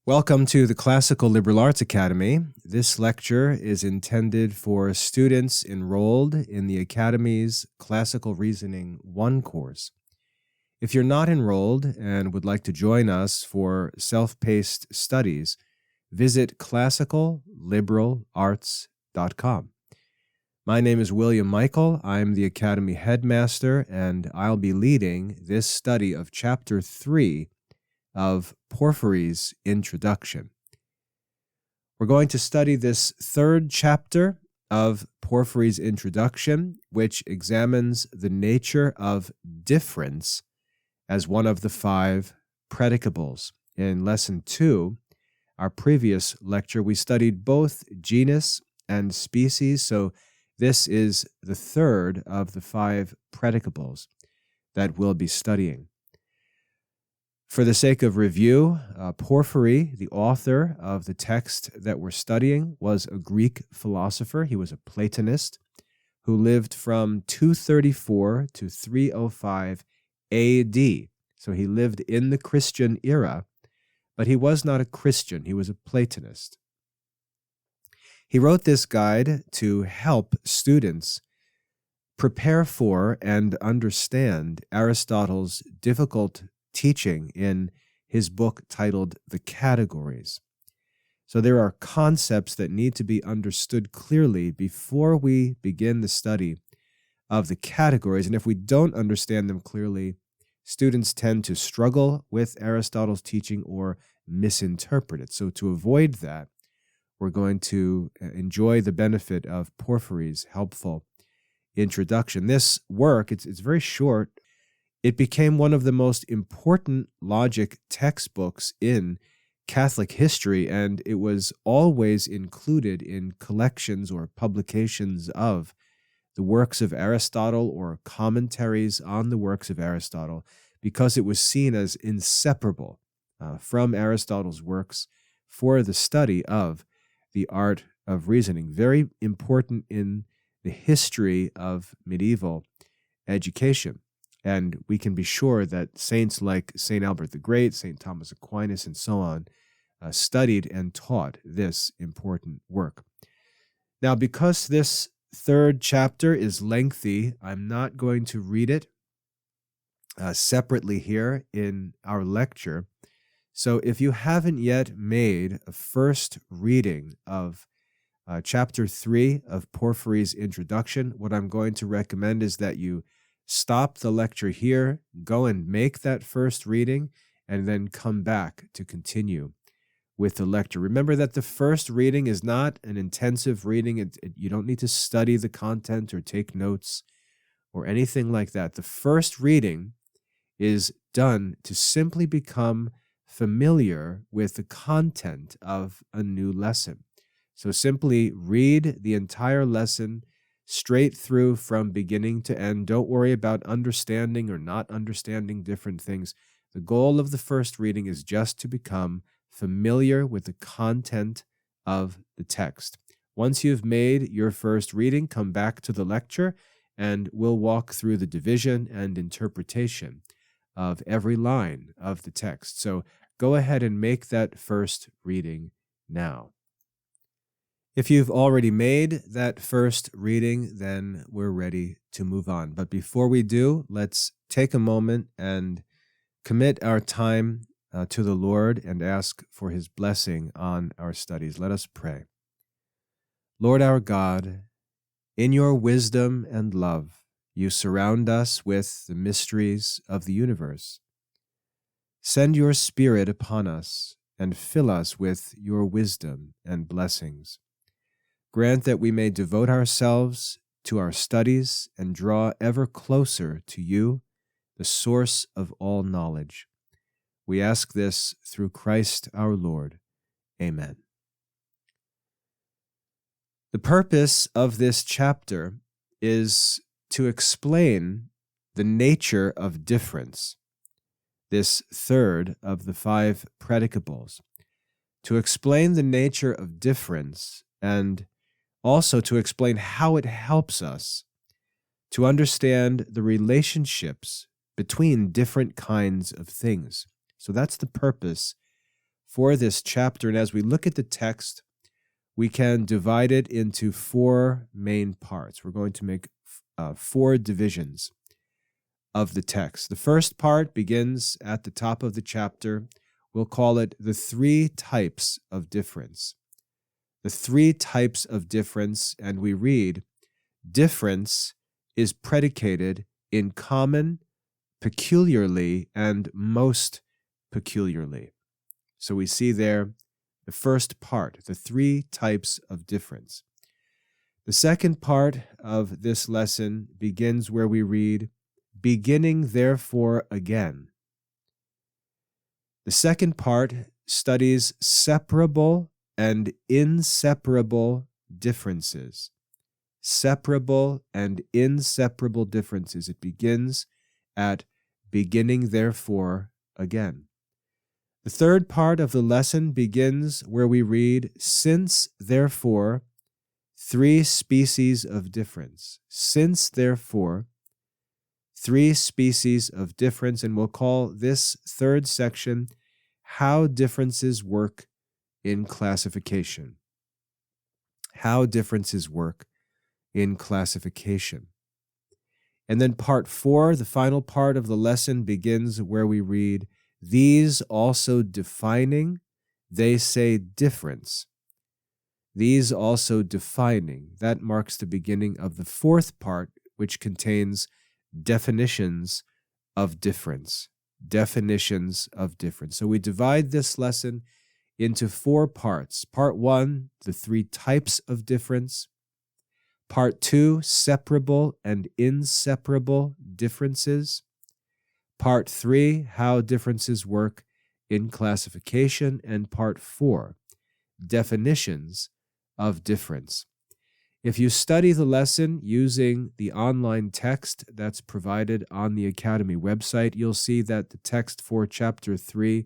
Welcome to the Classical Liberal Arts Academy. This lecture is intended for students enrolled in the Academy's Classical Reasoning 1 course. If you're not enrolled and would like to join us for self-paced studies, visit classicalliberalarts.com. My name is William Michael. I'm the Academy Headmaster, and I'll be leading this study of Chapter 3 of Porphyry's Introduction. We're going to study this third chapter of Porphyry's Introduction, which examines the nature of difference as one of the 5 predicables. In Lesson 2, our previous lecture, we studied both genus and species, so this is the third of the 5 predicables that we'll be studying. For the sake of review, Porphyry, the author of the text that we're studying, was a Greek philosopher. He was a Platonist who lived from 234 to 305 AD. So he lived in the Christian era, but he was not a Christian. He was a Platonist. He wrote this guide to help students prepare for and understand Aristotle's difficult teaching in his book titled The Categories. So there are concepts that need to be understood clearly before we begin the study of the categories. And if we don't understand them clearly, students tend to struggle with Aristotle's teaching or misinterpret it. So to avoid that, we're going to enjoy the benefit of Porphyry's helpful introduction. This work, it's very short. It became one of the most important logic textbooks in Catholic history, and it was always included in collections or publications of the works of Aristotle or commentaries on the works of Aristotle because it was seen as inseparable from Aristotle's works for the study of the art of reasoning. Very important in the history of medieval education. And we can be sure that saints like St. Albert the Great, St. Thomas Aquinas, and so on studied and taught this important work. Now, because this third chapter is lengthy, I'm not going to read it separately here in our lecture. So if you haven't yet made a first reading of Chapter 3 of Porphyry's Introduction, what I'm going to recommend is that you stop the lecture here, go and make that first reading, and then come back to continue with the lecture. Remember that the first reading is not an intensive reading. You don't need to study the content or take notes or anything like that. The first reading is done to simply become familiar with the content of a new lesson. So simply read the entire lesson straight through from beginning to end. Don't worry about understanding or not understanding different things. The goal of the first reading is just to become familiar with the content of the text. Once you've made your first reading, come back to the lecture and we'll walk through the division and interpretation of every line of the text. So go ahead and make that first reading now. If you've already made that first reading, then we're ready to move on. But before we do, let's take a moment and commit our time to the Lord and ask for His blessing on our studies. Let us pray. Lord our God, in your wisdom and love, you surround us with the mysteries of the universe. Send your Spirit upon us and fill us with your wisdom and blessings. Grant that we may devote ourselves to our studies and draw ever closer to you, the source of all knowledge. We ask this through Christ our Lord. Amen. The purpose of this chapter is to explain the nature of difference, this third of the 5 predicables, to explain the nature of difference and also to explain how it helps us to understand the relationships between different kinds of things. So that's the purpose for this chapter. And as we look at the text, we can divide it into four main parts. We're going to make four divisions of the text. The first part begins at the top of the chapter. We'll call it the three types of difference. The three types of difference, and we read, difference is predicated in common, peculiarly, and most peculiarly. So we see there the first part, the three types of difference. The second part of this lesson begins where we read, beginning therefore again. The second part studies separable and inseparable differences. Separable and inseparable differences. It begins at beginning therefore again. The third part of the lesson begins where we read, since therefore, three species of difference. Since therefore, three species of difference, and we'll call this third section, how differences work in classification. How differences work in classification. And then part 4, the final part of the lesson, begins where we read, these also defining, they say difference. These also defining. That marks the beginning of the fourth part, which contains definitions of difference. Definitions of difference. So we divide this lesson into four parts. Part 1, the three types of difference. Part 2, separable and inseparable differences. Part 3, how differences work in classification. And Part 4, definitions of difference. If you study the lesson using the online text that's provided on the Academy website, you'll see that the text for Chapter 3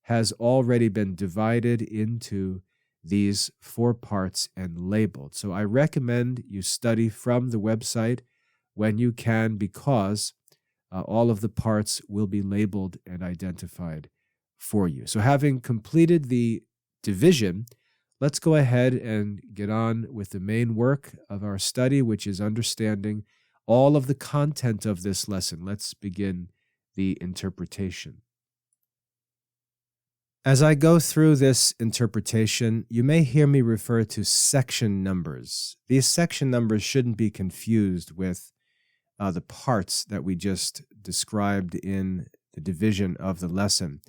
has already been divided into these four parts and labeled. So I recommend you study from the website when you can, because all of the parts will be labeled and identified for you. So having completed the division, let's go ahead and get on with the main work of our study, which is understanding all of the content of this lesson. Let's begin the interpretation. As I go through this interpretation, you may hear me refer to section numbers. These section numbers shouldn't be confused with the parts that we just described in the division of the lesson.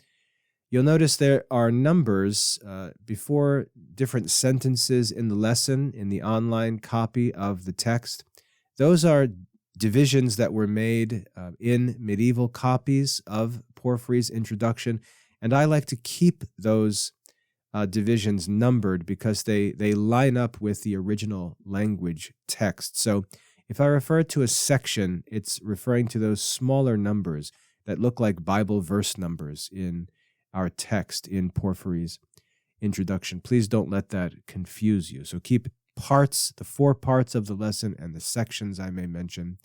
You'll notice there are numbers before different sentences in the lesson in the online copy of the text. Those are divisions that were made in medieval copies of Porphyry's Introduction, and I like to keep those divisions numbered because they line up with the original language text. So if I refer to a section, it's referring to those smaller numbers that look like Bible verse numbers in our text in Porphyry's Introduction. Please don't let that confuse you. So keep parts, the four parts of the lesson, and the sections I may mention,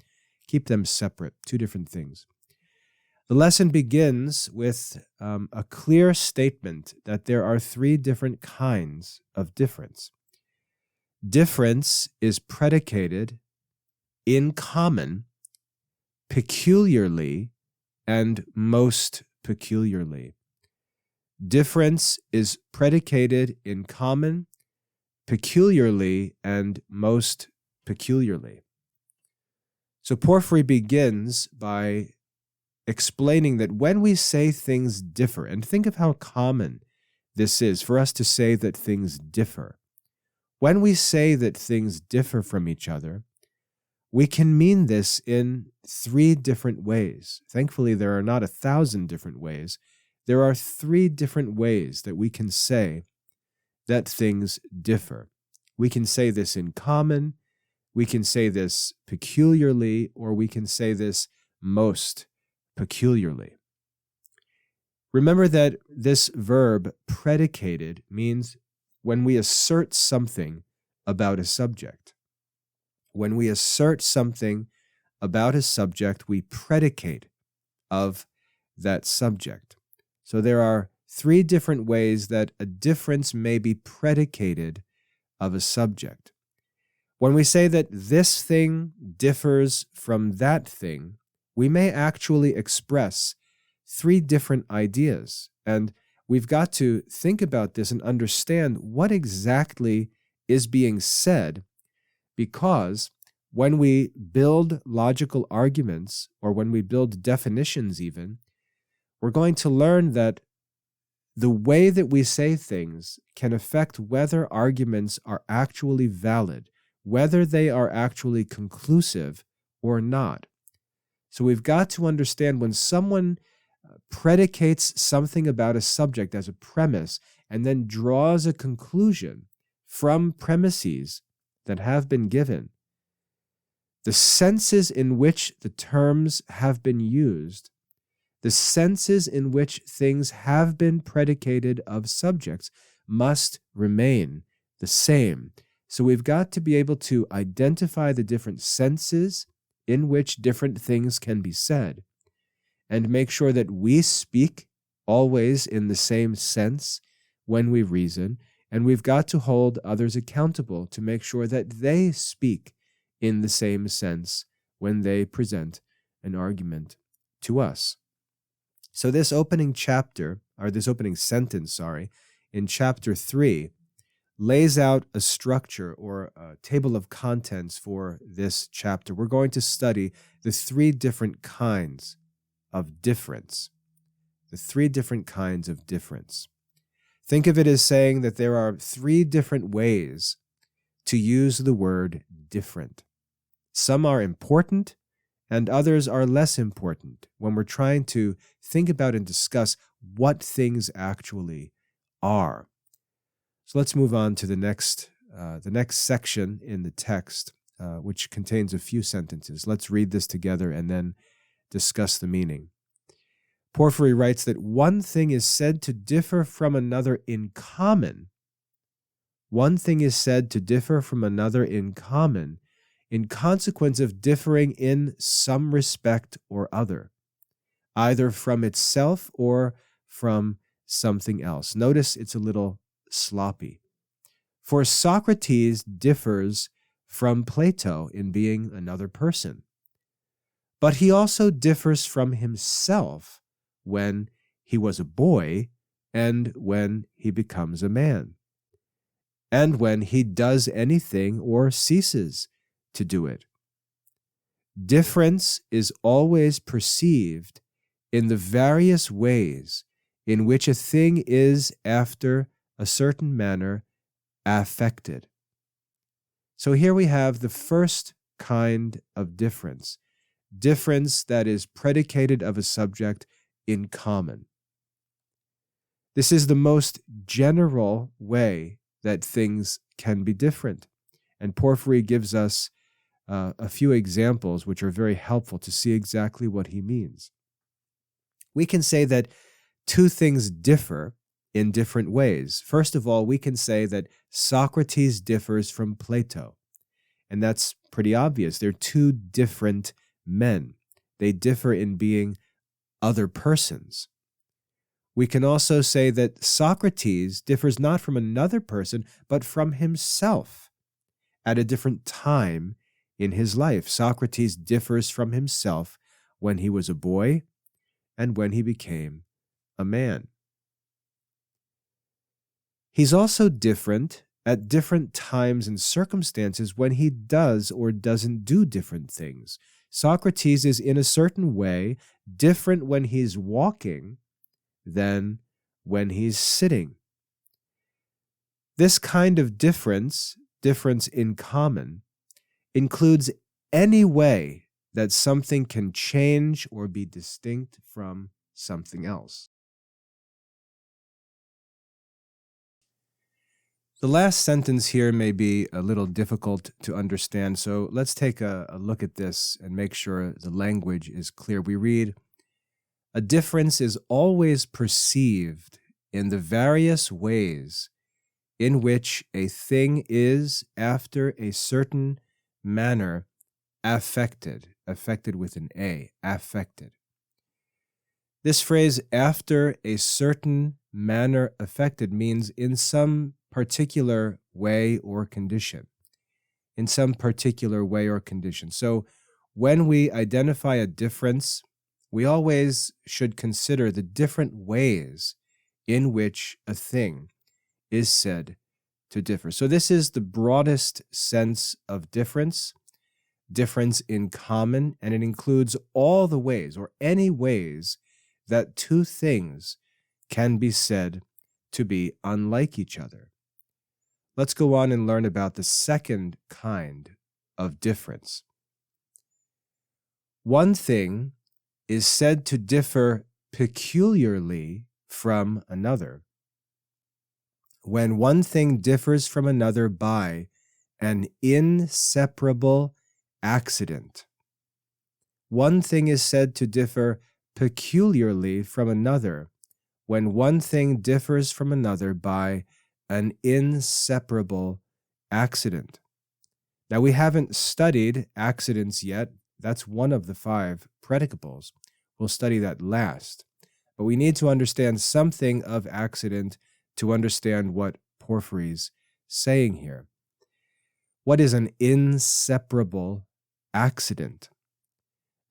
keep them separate, two different things. The lesson begins with a clear statement that there are three different kinds of difference. Difference is predicated in common, peculiarly, and most peculiarly. Difference is predicated in common, peculiarly, and most peculiarly. So Porphyry begins by explaining that when we say things differ, and think of how common this is for us to say that things differ. When we say that things differ from each other, we can mean this in three different ways. Thankfully, there are not 1,000 different ways. There are three different ways that we can say that things differ. We can say this in common, we can say this peculiarly, or we can say this most peculiarly. Remember that this verb predicated means when we assert something about a subject. When we assert something about a subject, we predicate of that subject. So there are three different ways that a difference may be predicated of a subject. When we say that this thing differs from that thing, we may actually express three different ideas. And we've got to think about this and understand what exactly is being said, because when we build logical arguments, or when we build definitions even, we're going to learn that the way that we say things can affect whether arguments are actually valid, whether they are actually conclusive or not. So we've got to understand when someone predicates something about a subject as a premise and then draws a conclusion from premises that have been given, the senses in which the terms have been used, the senses in which things have been predicated of subjects must remain the same. So we've got to be able to identify the different senses in which different things can be said, and make sure that we speak always in the same sense when we reason, and we've got to hold others accountable to make sure that they speak in the same sense when they present an argument to us. So this opening chapter, or this opening sentence, in chapter 3, lays out a structure or a table of contents for this chapter. We're going to study the three different kinds of difference. The three different kinds of difference. Think of it as saying that there are three different ways to use the word different. Some are important, and others are less important when we're trying to think about and discuss what things actually are. So let's move on to the next section in the text, which contains a few sentences. Let's read this together and then discuss the meaning. Porphyry writes that one thing is said to differ from another in common. One thing is said to differ from another in common, in consequence of differing in some respect or other, either from itself or from something else. Notice it's a little sloppy. For Socrates differs from Plato in being another person, but he also differs from himself when he was a boy and when he becomes a man, and when he does anything or ceases to do it. Difference is always perceived in the various ways in which a thing is, after a certain manner, affected. So here we have the first kind of difference that is predicated of a subject in common. This is the most general way that things can be different. And Porphyry gives us a few examples which are very helpful to see exactly what he means. We can say that two things differ in different ways. First of all, we can say that Socrates differs from Plato. And that's pretty obvious. They're two different men. They differ in being other persons. We can also say that Socrates differs not from another person, but from himself at a different time in his life. Socrates differs from himself when he was a boy and when he became a man. He's also different at different times and circumstances when he does or doesn't do different things. Socrates is in a certain way different when he's walking than when he's sitting. This kind of difference in common, includes any way that something can change or be distinct from something else. The last sentence here may be a little difficult to understand, so let's take a look at this and make sure the language is clear. We read, "A difference is always perceived in the various ways in which a thing is, after a certain manner, affected with an A, affected. This phrase, after a certain manner affected means in some particular way or condition. In some particular way or condition. So when we identify a difference, we always should consider the different ways in which a thing is said to differ. So this is the broadest sense of difference in common, and it includes all the ways or any ways that two things can be said to be unlike each other. Let's go on and learn about the second kind of difference. One thing is said to differ peculiarly from another when one thing differs from another by an inseparable accident. One thing is said to differ peculiarly from another when one thing differs from another by an inseparable accident. Now, we haven't studied accidents yet. That's one of the 5 predicables. We'll study that last. But we need to understand something of accident to understand what Porphyry's saying here. What is an inseparable accident?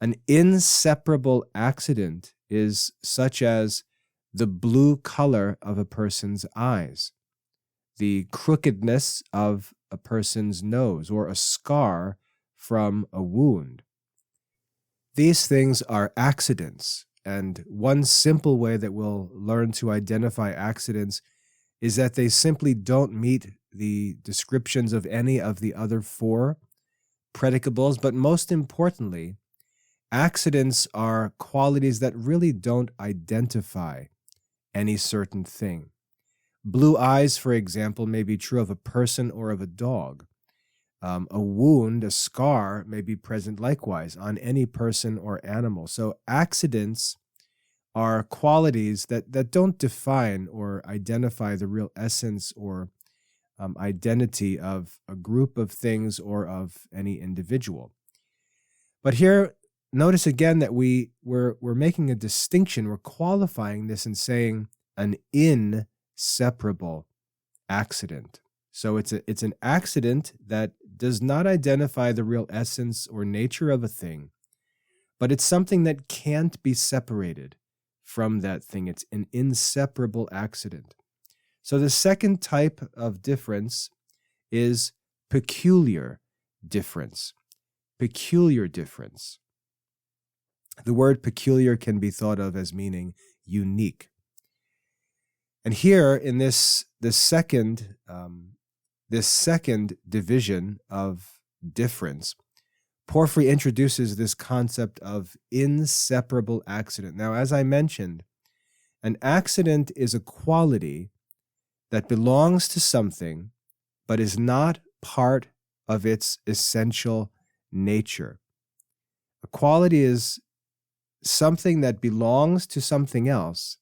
An inseparable accident is such as the blue color of a person's eyes, the crookedness of a person's nose, or a scar from a wound. These things are accidents, and one simple way that we'll learn to identify accidents is that they simply don't meet the descriptions of any of the other 4 predicables, but most importantly, accidents are qualities that really don't identify any certain thing. Blue eyes, for example, may be true of a person or of a dog. A wound, a scar, may be present likewise on any person or animal. So accidents are qualities that don't define or identify the real essence or identity of a group of things or of any individual. But here, notice again that we're making a distinction. We're qualifying this and saying an inseparable accident. So it's an accident that does not identify the real essence or nature of a thing, but it's something that can't be separated from that thing. It's an inseparable accident. So the second type of difference is peculiar difference. Peculiar difference. The word peculiar can be thought of as meaning unique. And here in this second division of difference, Porphyry introduces this concept of inseparable accident. Now, as I mentioned, an accident is a quality that belongs to something but is not part of its essential nature. A quality is something that belongs to something else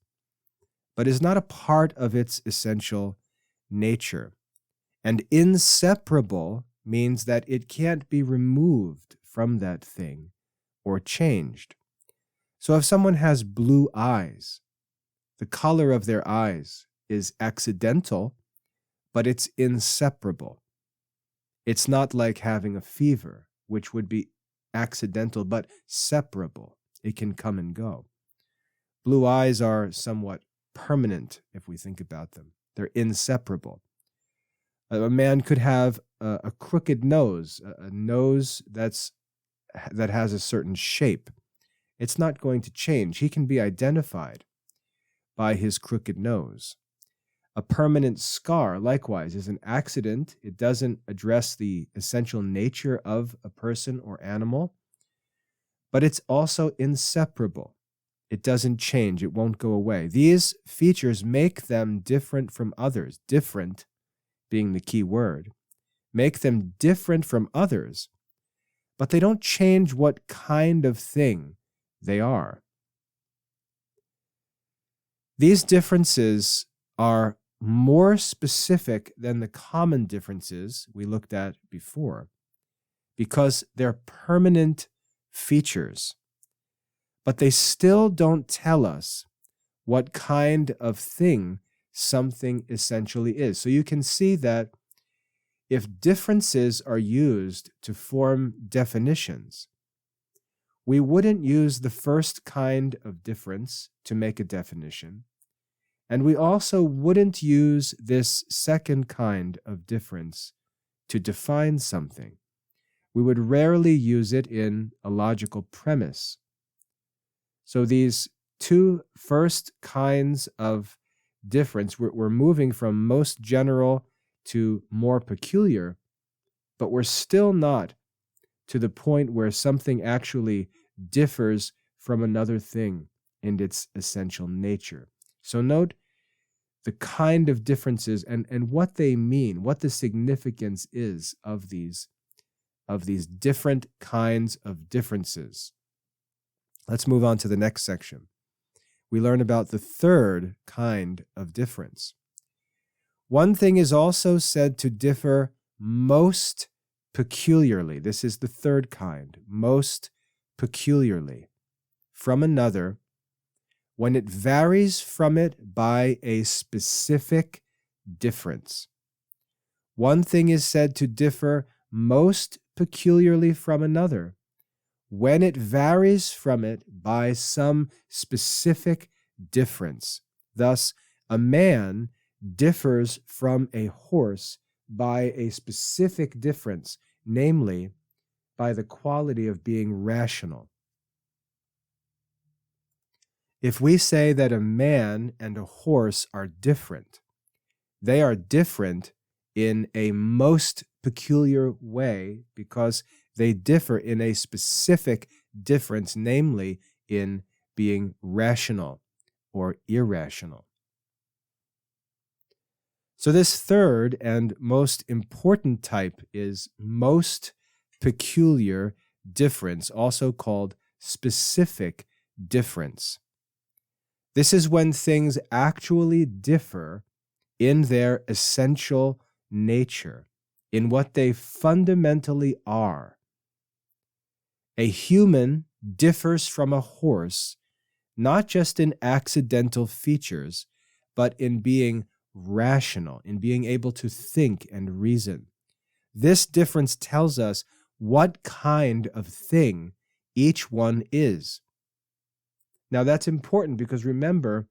but is not a part of its essential nature. And inseparable means that it can't be removed from that thing or changed. So if someone has blue eyes, the color of their eyes is accidental, but it's inseparable. It's not like having a fever, which would be accidental, but separable. It can come and go. Blue eyes are somewhat permanent if we think about them. They're inseparable. A man could have a crooked nose, a nose that has a certain shape. It's not going to change. He can be identified by his crooked nose. A permanent scar, likewise, is an accident. It doesn't address the essential nature of a person or animal, but it's also inseparable. It doesn't change. It won't go away. These features make them different from others. Different being the key word. Make them different from others, but they don't change what kind of thing they are. These differences are more specific than the common differences we looked at before because they're permanent features, but they still don't tell us what kind of thing something essentially is. So you can see that if differences are used to form definitions, we wouldn't use the first kind of difference to make a definition, and we also wouldn't use this second kind of difference to define something. We would rarely use it in a logical premise. So these two first kinds of difference, we're moving from most general to more peculiar, but we're still not to the point where something actually differs from another thing in its essential nature. So note the kind of differences and what they mean, what the significance is of these different kinds of differences. Let's move on to the next section. We learn about the third kind of difference. One thing is also said to differ most peculiarly. This is the third kind, most peculiarly, from another, when it varies from it by a specific difference. One thing is said to differ most peculiarly from another, when it varies from it by some specific difference. Thus, a man differs from a horse by a specific difference, namely, by the quality of being rational. If we say that a man and a horse are different, they are different in a most peculiar way because they differ in a specific difference, namely in being rational or irrational. So this third and most important type is most peculiar difference, also called specific difference. This is when things actually differ in their essential nature, in what they fundamentally are. A human differs from a horse not just in accidental features, but in being rational, in being able to think and reason. This difference tells us what kind of thing each one is. Now that's important because remember,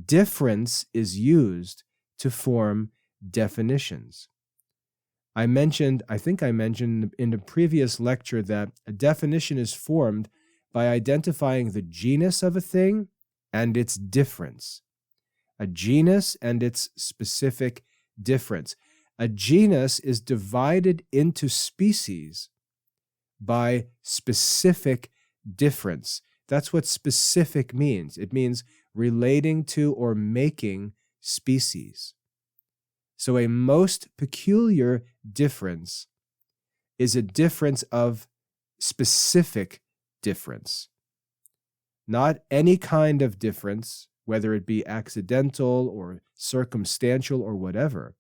difference is used to form definitions. I think I mentioned in the previous lecture that a definition is formed by identifying the genus of a thing and its difference. A genus and its specific difference. A genus is divided into species by specific difference. That's what specific means. It means relating to or making species. So a most peculiar difference is a difference of specific difference. Not any kind of difference, whether it be accidental or circumstantial or whatever.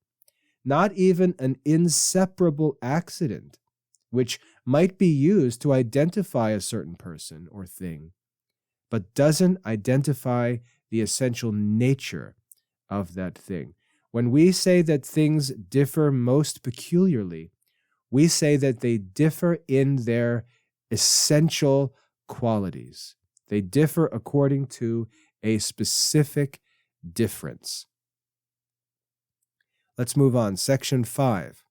Not even an inseparable accident, which might be used to identify a certain person or thing, but doesn't identify the essential nature of that thing. When we say that things differ most peculiarly, we say that they differ in their essential qualities. They differ according to a specific difference. Let's move on. Section 5.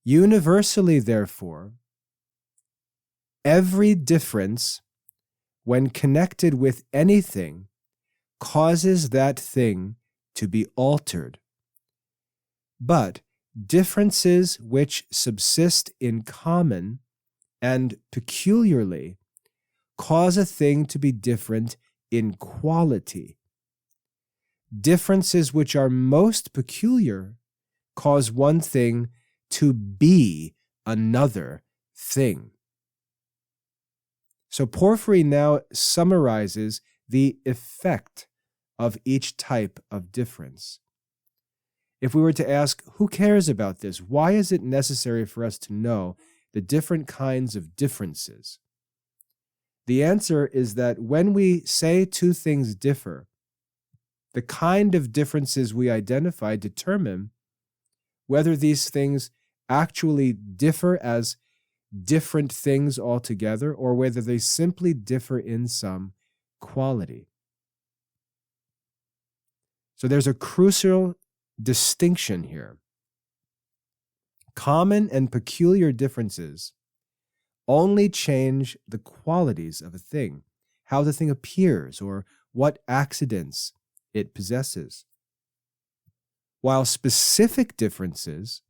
Universally, therefore, every difference, when connected with anything, causes that thing to be altered. But differences which subsist in common and peculiarly cause a thing to be different in quality. Differences which are most peculiar cause one thing to be another thing. So Porphyry now summarizes the effect of each type of difference. If we were to ask, who cares about this? Why is it necessary for us to know the different kinds of differences? The answer is that when we say two things differ, the kind of differences we identify determine whether these things actually differ as different things altogether or whether they simply differ in some quality. So there's a crucial distinction here. Common and peculiar differences only change the qualities of a thing, how the thing appears, or what accidents it possesses. While specific differences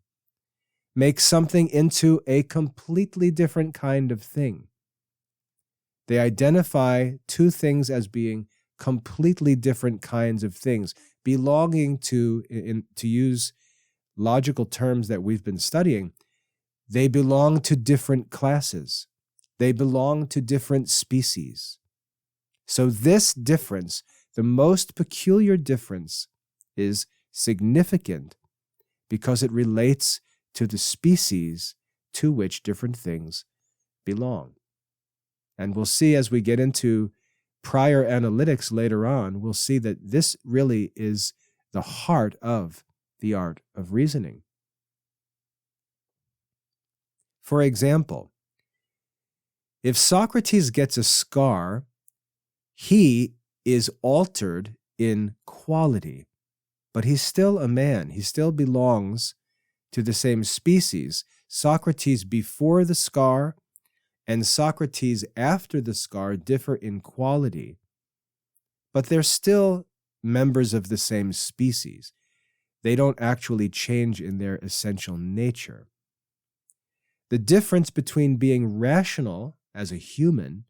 make something into a completely different kind of thing. They identify two things as being completely different kinds of things, belonging to use logical terms that we've been studying, they belong to different classes. They belong to different species. So this difference, the most peculiar difference, is significant because it relates to the species to which different things belong. And we'll see as we get into prior analytics later on, we'll see that this really is the heart of the art of reasoning. For example, if Socrates gets a scar, he is altered in quality, but he's still a man. He still belongs to the same species. Socrates before the scar and Socrates after the scar differ in quality, but they're still members of the same species. They don't actually change in their essential nature. The difference between being rational as a human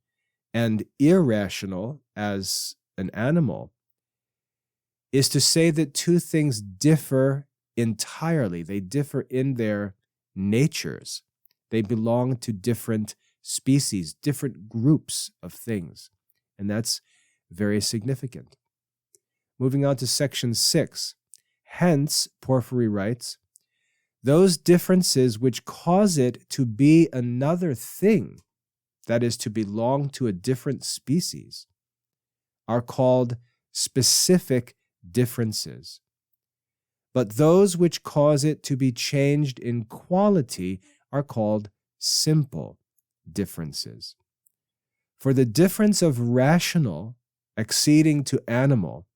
and irrational as an animal is to say that two things differ entirely. They differ in their natures. They belong to different species, different groups of things. And that's very significant. Moving on to section 6. Hence, Porphyry writes, those differences which cause it to be another thing, that is, to belong to a different species, are called specific differences. But those which cause it to be changed in quality are called simple differences. For the difference of rational acceding to animal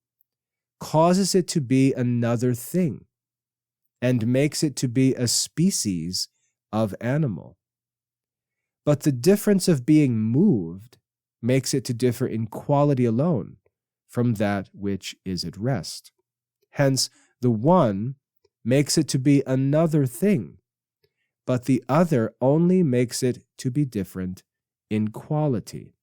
causes it to be another thing, and makes it to be a species of animal. But the difference of being moved makes it to differ in quality alone from that which is at rest. Hence, the one makes it to be another thing, but the other only makes it to be different in quality.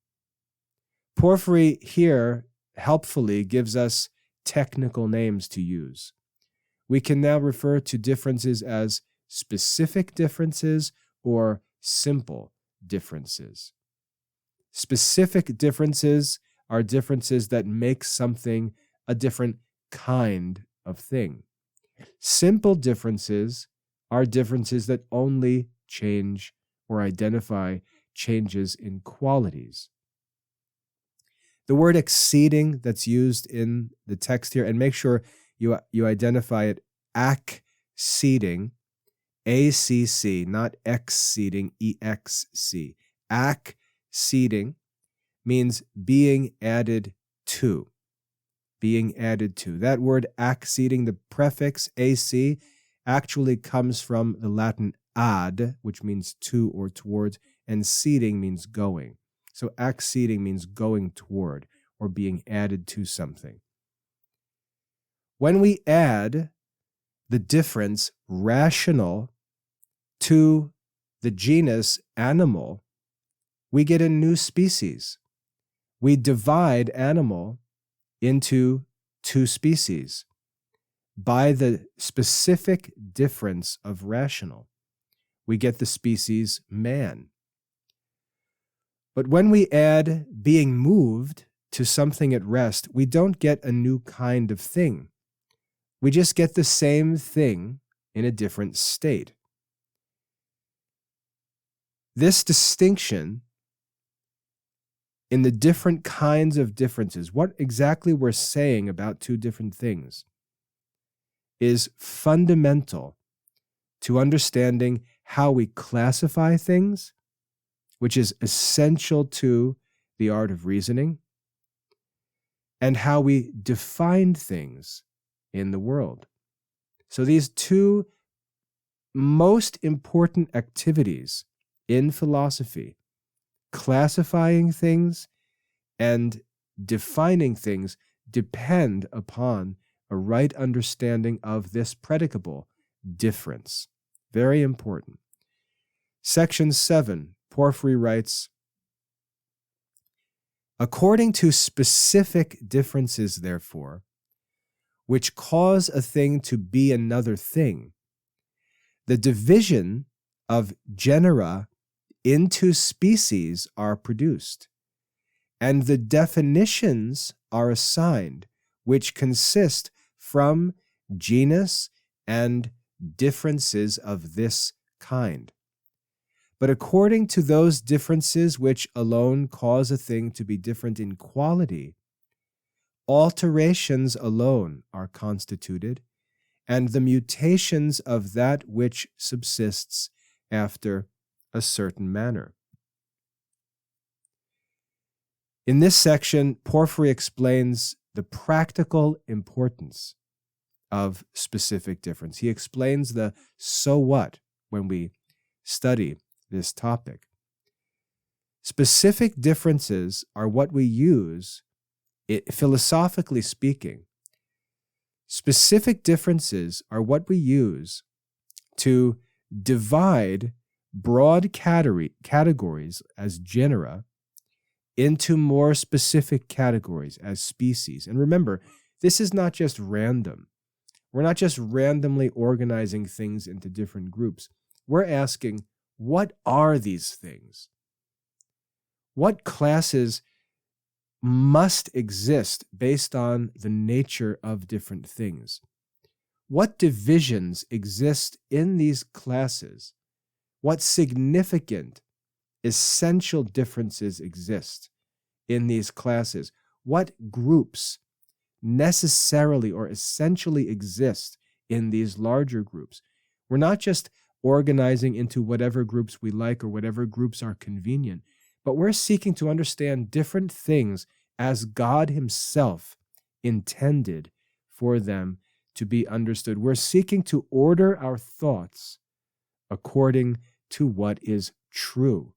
Porphyry here helpfully gives us technical names to use. We can now refer to differences as specific differences or simple differences. Specific differences are differences that make something a different kind of thing. Simple differences are differences that only change or identify changes in qualities. The word exceeding that's used in the text here, and make sure you identify it, acceding, ACC, not exceeding, EXC. Acceding means being added to. Being added to. That word acceding, the prefix AC, actually comes from the Latin ad, which means to or towards, and seeding means going. So acceding means going toward or being added to something. When we add the difference rational to the genus animal, we get a new species. We divide animal into two species by the specific difference of rational. We get the species man. But when we add being moved to something at rest, we don't get a new kind of thing. We just get the same thing in a different state. This distinction in the different kinds of differences, what exactly we're saying about two different things, is fundamental to understanding how we classify things, which is essential to the art of reasoning, and how we define things in the world. So these two most important activities in philosophy, classifying things and defining things, depend upon a right understanding of this predicable difference. Very important. Section 7, Porphyry writes, according to specific differences, therefore, which cause a thing to be another thing, the division of genera into species are produced, and the definitions are assigned, which consist from genus and differences of this kind. But according to those differences which alone cause a thing to be different in quality, alterations alone are constituted, and the mutations of that which subsists after a certain manner. In this section, Porphyry explains the practical importance of specific difference. He explains the so what when we study this topic. Specific differences are what we use, philosophically speaking. Specific differences are what we use to divide broad categories as genera into more specific categories as species. And remember, this is not just random. We're not just randomly organizing things into different groups. We're asking, what are these things? What classes must exist based on the nature of different things? What divisions exist in these classes? What significant, essential differences exist in these classes? What groups necessarily or essentially exist in these larger groups? We're not just organizing into whatever groups we like or whatever groups are convenient, but we're seeking to understand different things as God Himself intended for them to be understood. We're seeking to order our thoughts according to what is true,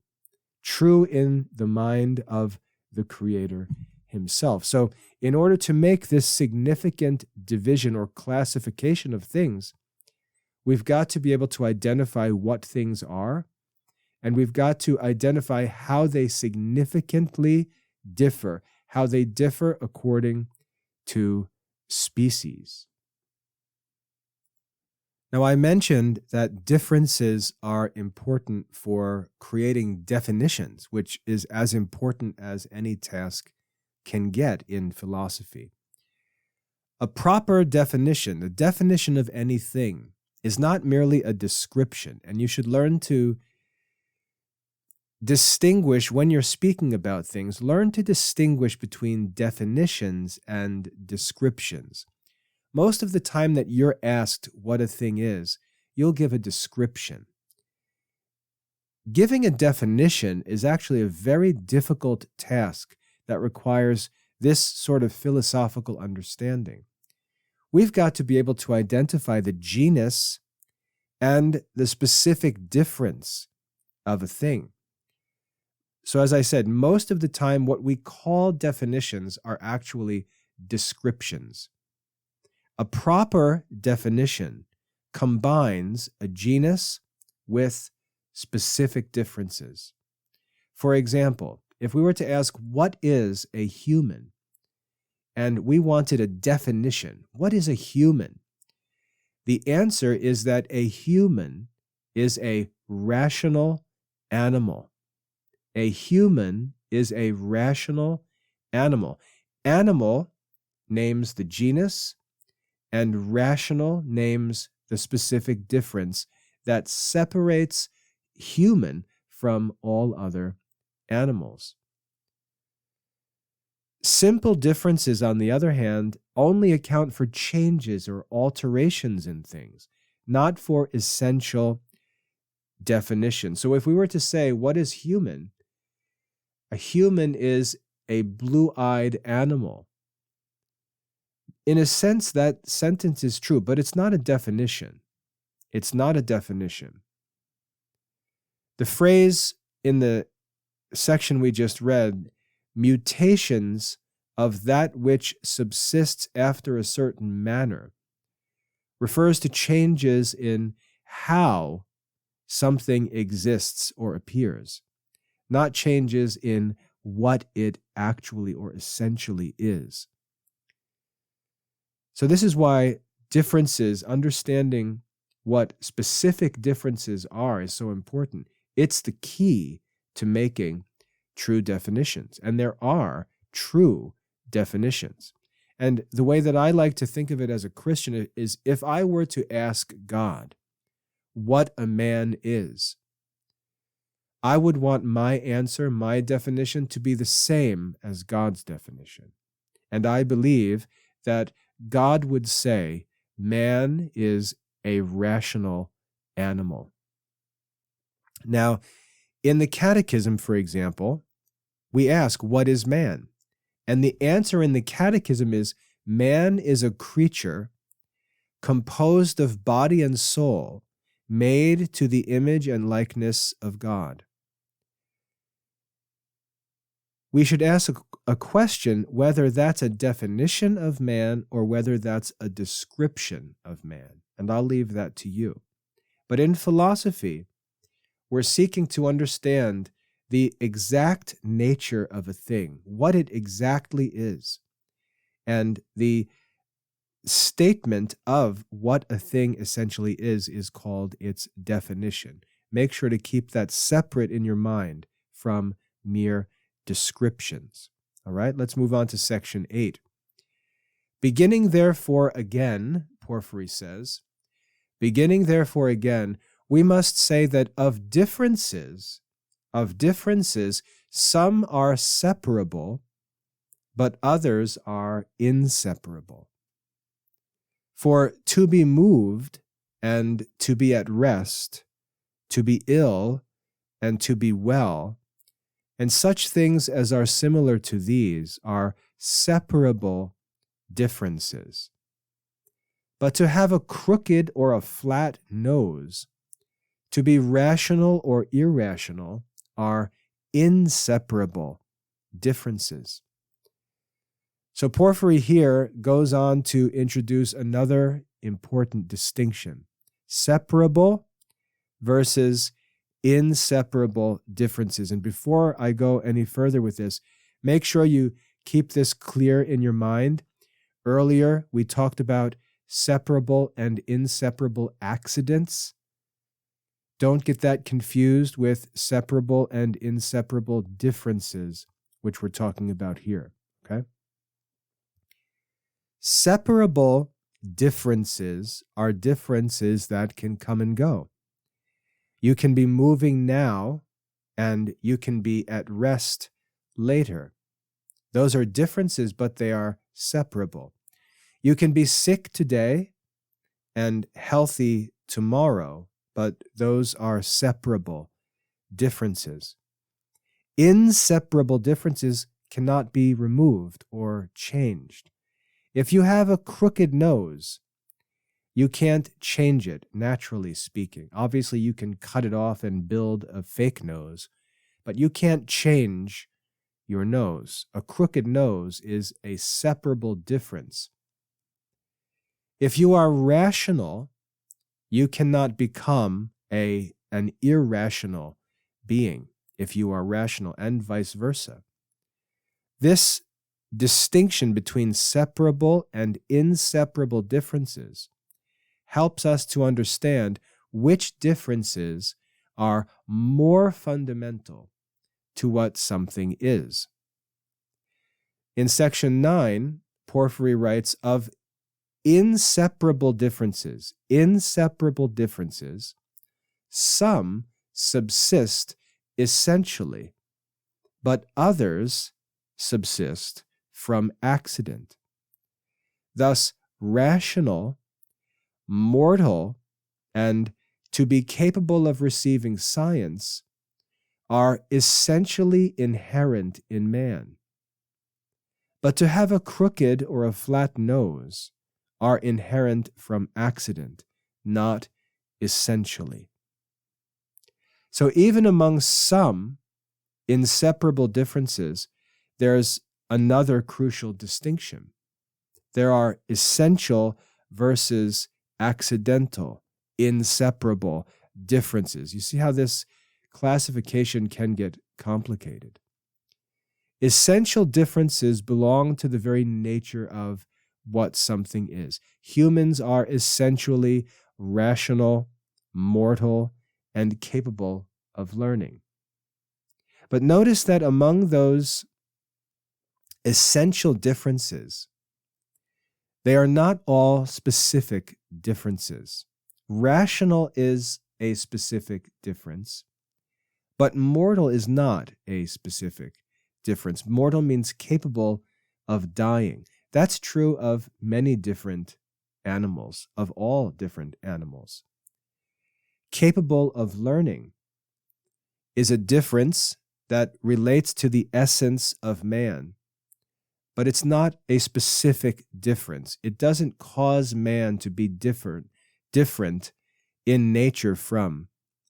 true in the mind of the Creator Himself. So in order to make this significant division or classification of things, we've got to be able to identify what things are, and we've got to identify how they significantly differ, how they differ according to species. Now, I mentioned that differences are important for creating definitions, which is as important as any task can get in philosophy. A proper definition, the definition of anything, is not merely a description, and you should learn to distinguish when you're speaking about things. Learn to distinguish between definitions and descriptions. Most of the time that you're asked what a thing is, you'll give a description. Giving a definition is actually a very difficult task that requires this sort of philosophical understanding. We've got to be able to identify the genus and the specific difference of a thing. So as I said, most of the time what we call definitions are actually descriptions. A proper definition combines a genus with specific differences. For example, if we were to ask, what is a human? And we wanted a definition. What is a human? The answer is that a human is a rational animal. A human is a rational animal. Animal names the genus, and rational names the specific difference that separates human from all other animals. Simple differences, on the other hand, only account for changes or alterations in things, not for essential definition. So if we were to say, what is human? A human is a blue-eyed animal. In a sense, that sentence is true, but it's not a definition. It's not a definition. The phrase in the section we just read, mutations of that which subsists after a certain manner, refers to changes in how something exists or appears, not changes in what it actually or essentially is. So this is why differences, understanding what specific differences are, is so important. It's the key to making true definitions. And there are true definitions. And the way that I like to think of it as a Christian is, if I were to ask God what a man is, I would want my answer, my definition, to be the same as God's definition. And I believe that God would say, man is a rational animal. Now, in the Catechism, for example, we ask, what is man? And the answer in the Catechism is, man is a creature composed of body and soul, made to the image and likeness of God. We should ask a question whether that's a definition of man or whether that's a description of man. And I'll leave that to you. But in philosophy, we're seeking to understand the exact nature of a thing, what it exactly is. And the statement of what a thing essentially is called its definition. Make sure to keep that separate in your mind from mere descriptions. All right, let's move on to section 8. Beginning therefore again, Porphyry says, beginning therefore again, we must say that of differences, some are separable, but others are inseparable. For to be moved and to be at rest, to be ill and to be well, and such things as are similar to these, are separable differences. But to have a crooked or a flat nose, to be rational or irrational, are inseparable differences. So Porphyry here goes on to introduce another important distinction: separable versus inseparable differences. And before I go any further with this, make sure you keep this clear in your mind. Earlier, we talked about separable and inseparable accidents. Don't get that confused with separable and inseparable differences, which we're talking about here, okay? Separable differences are differences that can come and go. You can be moving now, and you can be at rest later. Those are differences, but they are separable. You can be sick today and healthy tomorrow, but those are separable differences. Inseparable differences cannot be removed or changed. If you have a crooked nose, you can't change it, naturally speaking. Obviously, you can cut it off and build a fake nose, but you can't change your nose. A crooked nose is a separable difference. If you are rational, you cannot become an irrational being if you are rational, and vice versa. This distinction between separable and inseparable differences helps us to understand which differences are more fundamental to what something is. In section 9, Porphyry writes of inseparable differences, some subsist essentially, but others subsist from accident. Thus, rational, mortal, and to be capable of receiving science are essentially inherent in man. But to have a crooked or a flat nose are inherent from accident, not essentially. So even among some inseparable differences, there's another crucial distinction. There are essential versus accidental, inseparable differences. You see how this classification can get complicated. Essential differences belong to the very nature of what something is. Humans are essentially rational, mortal, and capable of learning. But notice that among those essential differences, they are not all specific differences. Rational is a specific difference, but mortal is not a specific difference. Mortal means capable of dying. That's true of many different animals, of all different animals. Capable of learning is a difference that relates to the essence of man, but it's not a specific difference. It doesn't cause man to be different in nature from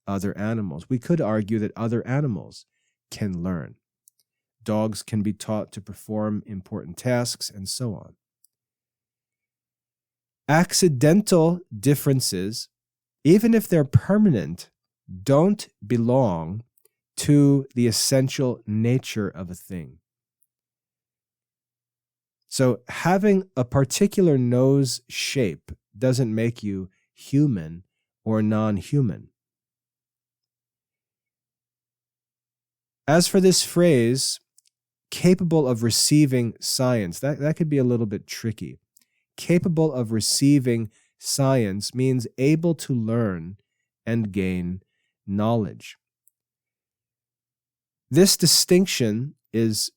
other animals. We could argue that other animals can learn. Dogs can be taught to perform important tasks, and so on. Accidental differences, even if they're permanent, don't belong to the essential nature of a thing. So having a particular nose shape doesn't make you human or non-human. As for this phrase, capable of receiving science, that could be a little bit tricky. Capable of receiving science means able to learn and gain knowledge. This distinction is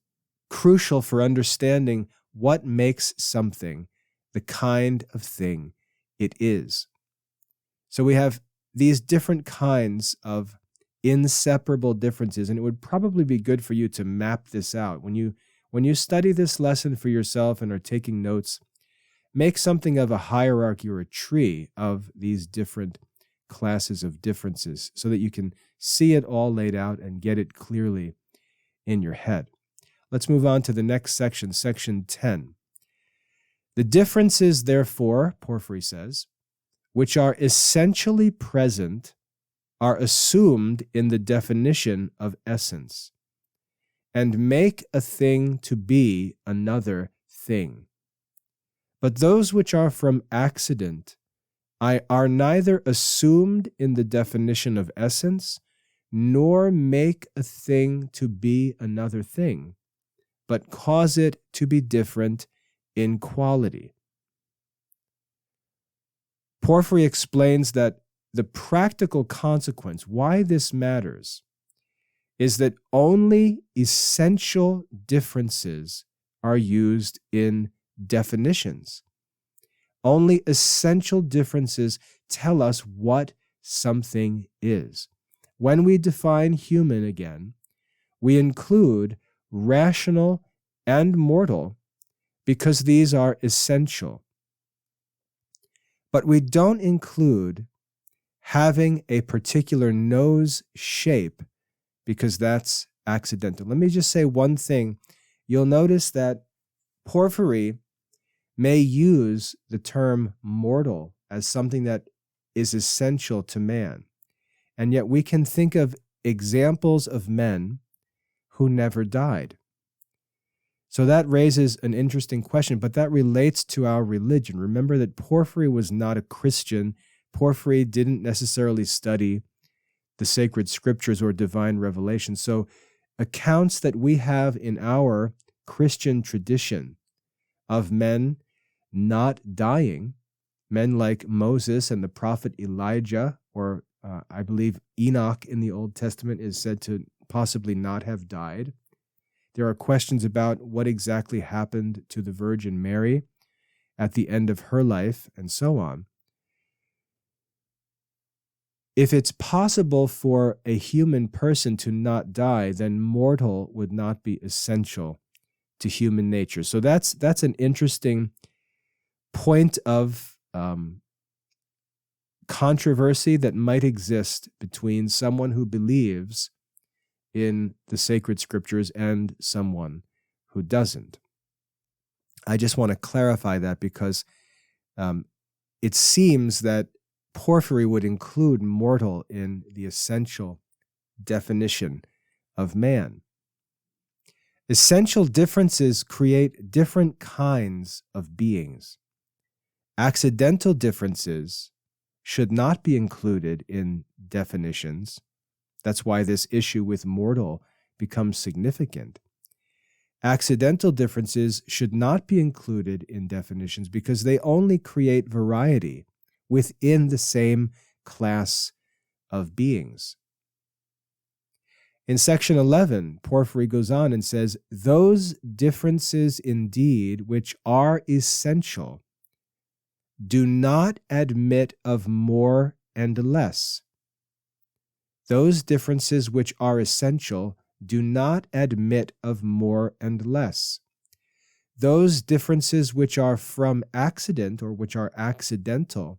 crucial for understanding what makes something the kind of thing it is. So we have these different kinds of inseparable differences, and it would probably be good for you to map this out. When you study this lesson for yourself and are taking notes, make something of a hierarchy or a tree of these different classes of differences so that you can see it all laid out and get it clearly in your head. Let's move on to the next section, section 10. The differences, therefore, Porphyry says, which are essentially present are assumed in the definition of essence and make a thing to be another thing. But those which are from accident are neither assumed in the definition of essence nor make a thing to be another thing, but cause it to be different in quality. Porphyry explains that the practical consequence, why this matters, is that only essential differences are used in definitions. Only essential differences tell us what something is. When we define human again, we include rational and mortal because these are essential. But we don't include having a particular nose shape because that's accidental. Let me just say one thing. You'll notice that Porphyry may use the term mortal as something that is essential to man. And yet we can think of examples of men who never died. So that raises an interesting question, but that relates to our religion. Remember that Porphyry was not a Christian. Porphyry didn't necessarily study the sacred scriptures or divine revelation. So accounts that we have in our Christian tradition of men not dying, men like Moses and the prophet Elijah, or I believe Enoch in the Old Testament is said to possibly not have died. There are questions about what exactly happened to the Virgin Mary at the end of her life, and so on. If it's possible for a human person to not die, then mortal would not be essential to human nature. So that's an interesting point of controversy that might exist between someone who believes in the sacred scriptures and someone who doesn't. I just want to clarify that because it seems that Porphyry would include mortal in the essential definition of man. Essential differences create different kinds of beings. Accidental differences should not be included in definitions. That's why this issue with mortal becomes significant. Accidental differences should not be included in definitions because they only create variety within the same class of beings. In section 11, Porphyry goes on and says, "Those differences indeed which are essential do not admit of more and less. Those differences which are essential do not admit of more and less. Those differences which are from accident or which are accidental,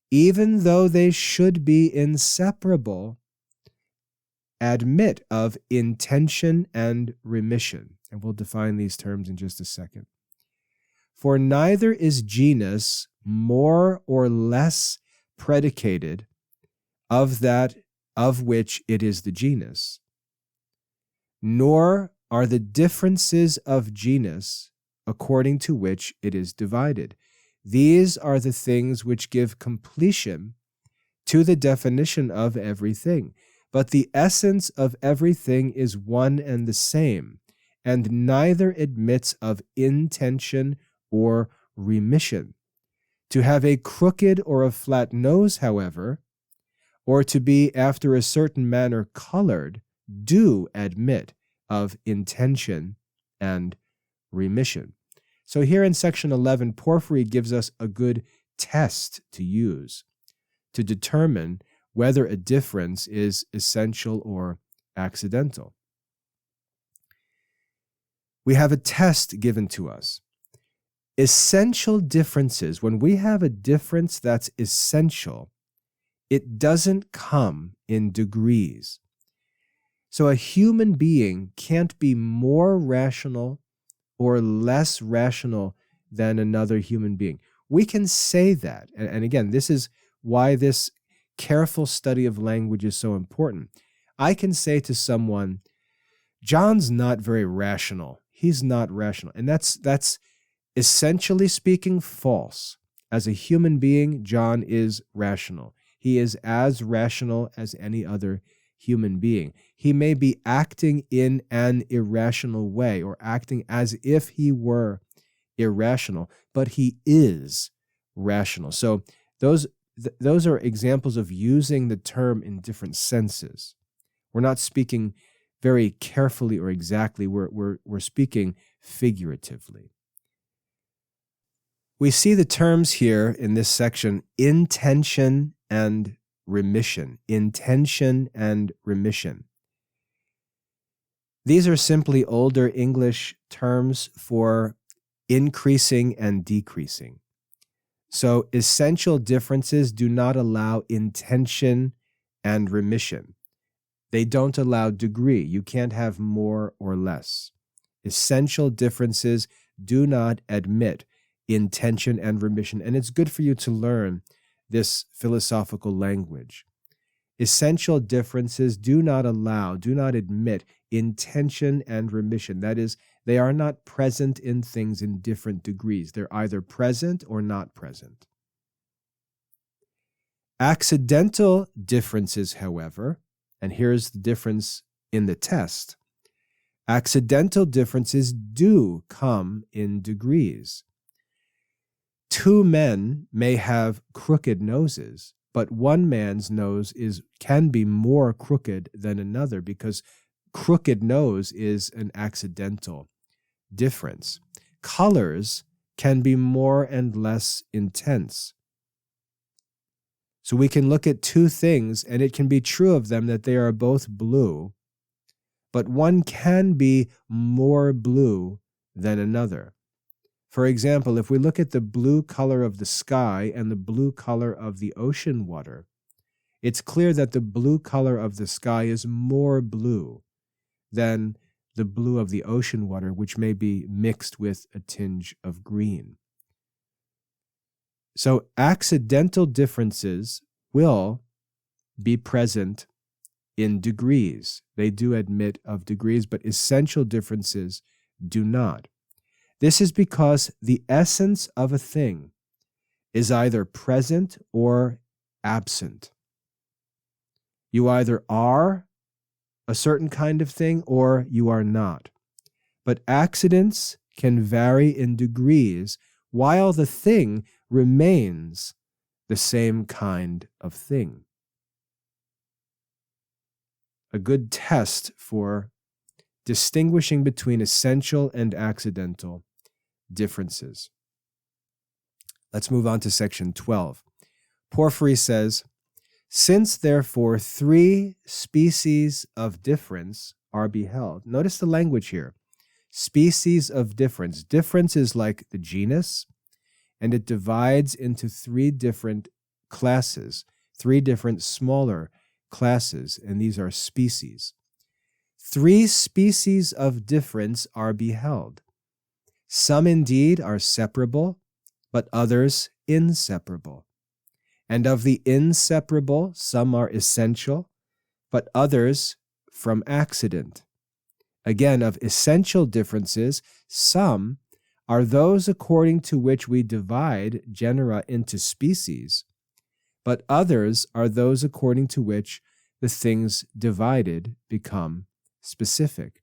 even though they should be inseparable, admit of intention and remission." And we'll define these terms in just a second. "For neither is genus more or less predicated of that of which it is the genus, nor are the differences of genus according to which it is divided. These are the things which give completion to the definition of everything. But the essence of everything is one and the same, and neither admits of intention or remission. To have a crooked or a flat nose, however, or to be after a certain manner colored, do admit of intention and remission." So here in section 11, Porphyry gives us a good test to use to determine whether a difference is essential or accidental. We have a test given to us. Essential differences, when we have a difference that's essential, it doesn't come in degrees. So a human being can't be more rational or less rational than another human being. We can say that. And again, this is why this careful study of language is so important. I can say to someone, John's not very rational. He's not rational. And that's essentially speaking false. As a human being, John is rational. He is as rational as any other human being. He may be acting in an irrational way or acting as if he were irrational, but he is rational. So those are examples of using the term in different senses. We're not speaking very carefully or exactly. We're speaking figuratively. We see the terms here in this section, intention and remission. Intention and remission. These are simply older English terms for increasing and decreasing. So essential differences do not allow intention and remission. They don't allow degree. You can't have more or less. Essential differences do not admit intention and remission. And it's good for you to learn this philosophical language. Essential differences do not admit intention and remission. That is, they are not present in things in different degrees. They're either present or not present. Accidental differences, however, and here's the difference in the test, accidental differences do come in degrees. Two men may have crooked noses, but one man's nose can be more crooked than another because crooked nose is an accidental difference. Colors can be more and less intense. So we can look at two things, and it can be true of them that they are both blue, but one can be more blue than another. For example, if we look at the blue color of the sky and the blue color of the ocean water, it's clear that the blue color of the sky is more blue than the blue of the ocean water, which may be mixed with a tinge of green. So accidental differences will be present in degrees. They do admit of degrees, but essential differences do not. This is because the essence of a thing is either present or absent. You either are a certain kind of thing or you are not. But accidents can vary in degrees while the thing remains the same kind of thing. A good test for distinguishing between essential and accidental differences. Let's move on to section 12. Porphyry says, since therefore three species of difference are beheld. Notice the language here. Species of difference. Difference is like the genus, and it divides into three different classes, three different smaller classes, and these are species. Three species of difference are beheld. Some indeed are separable, but others inseparable. And of the inseparable, some are essential, but others from accident. Again, of essential differences, some are those according to which we divide genera into species, but others are those according to which the things divided become specific.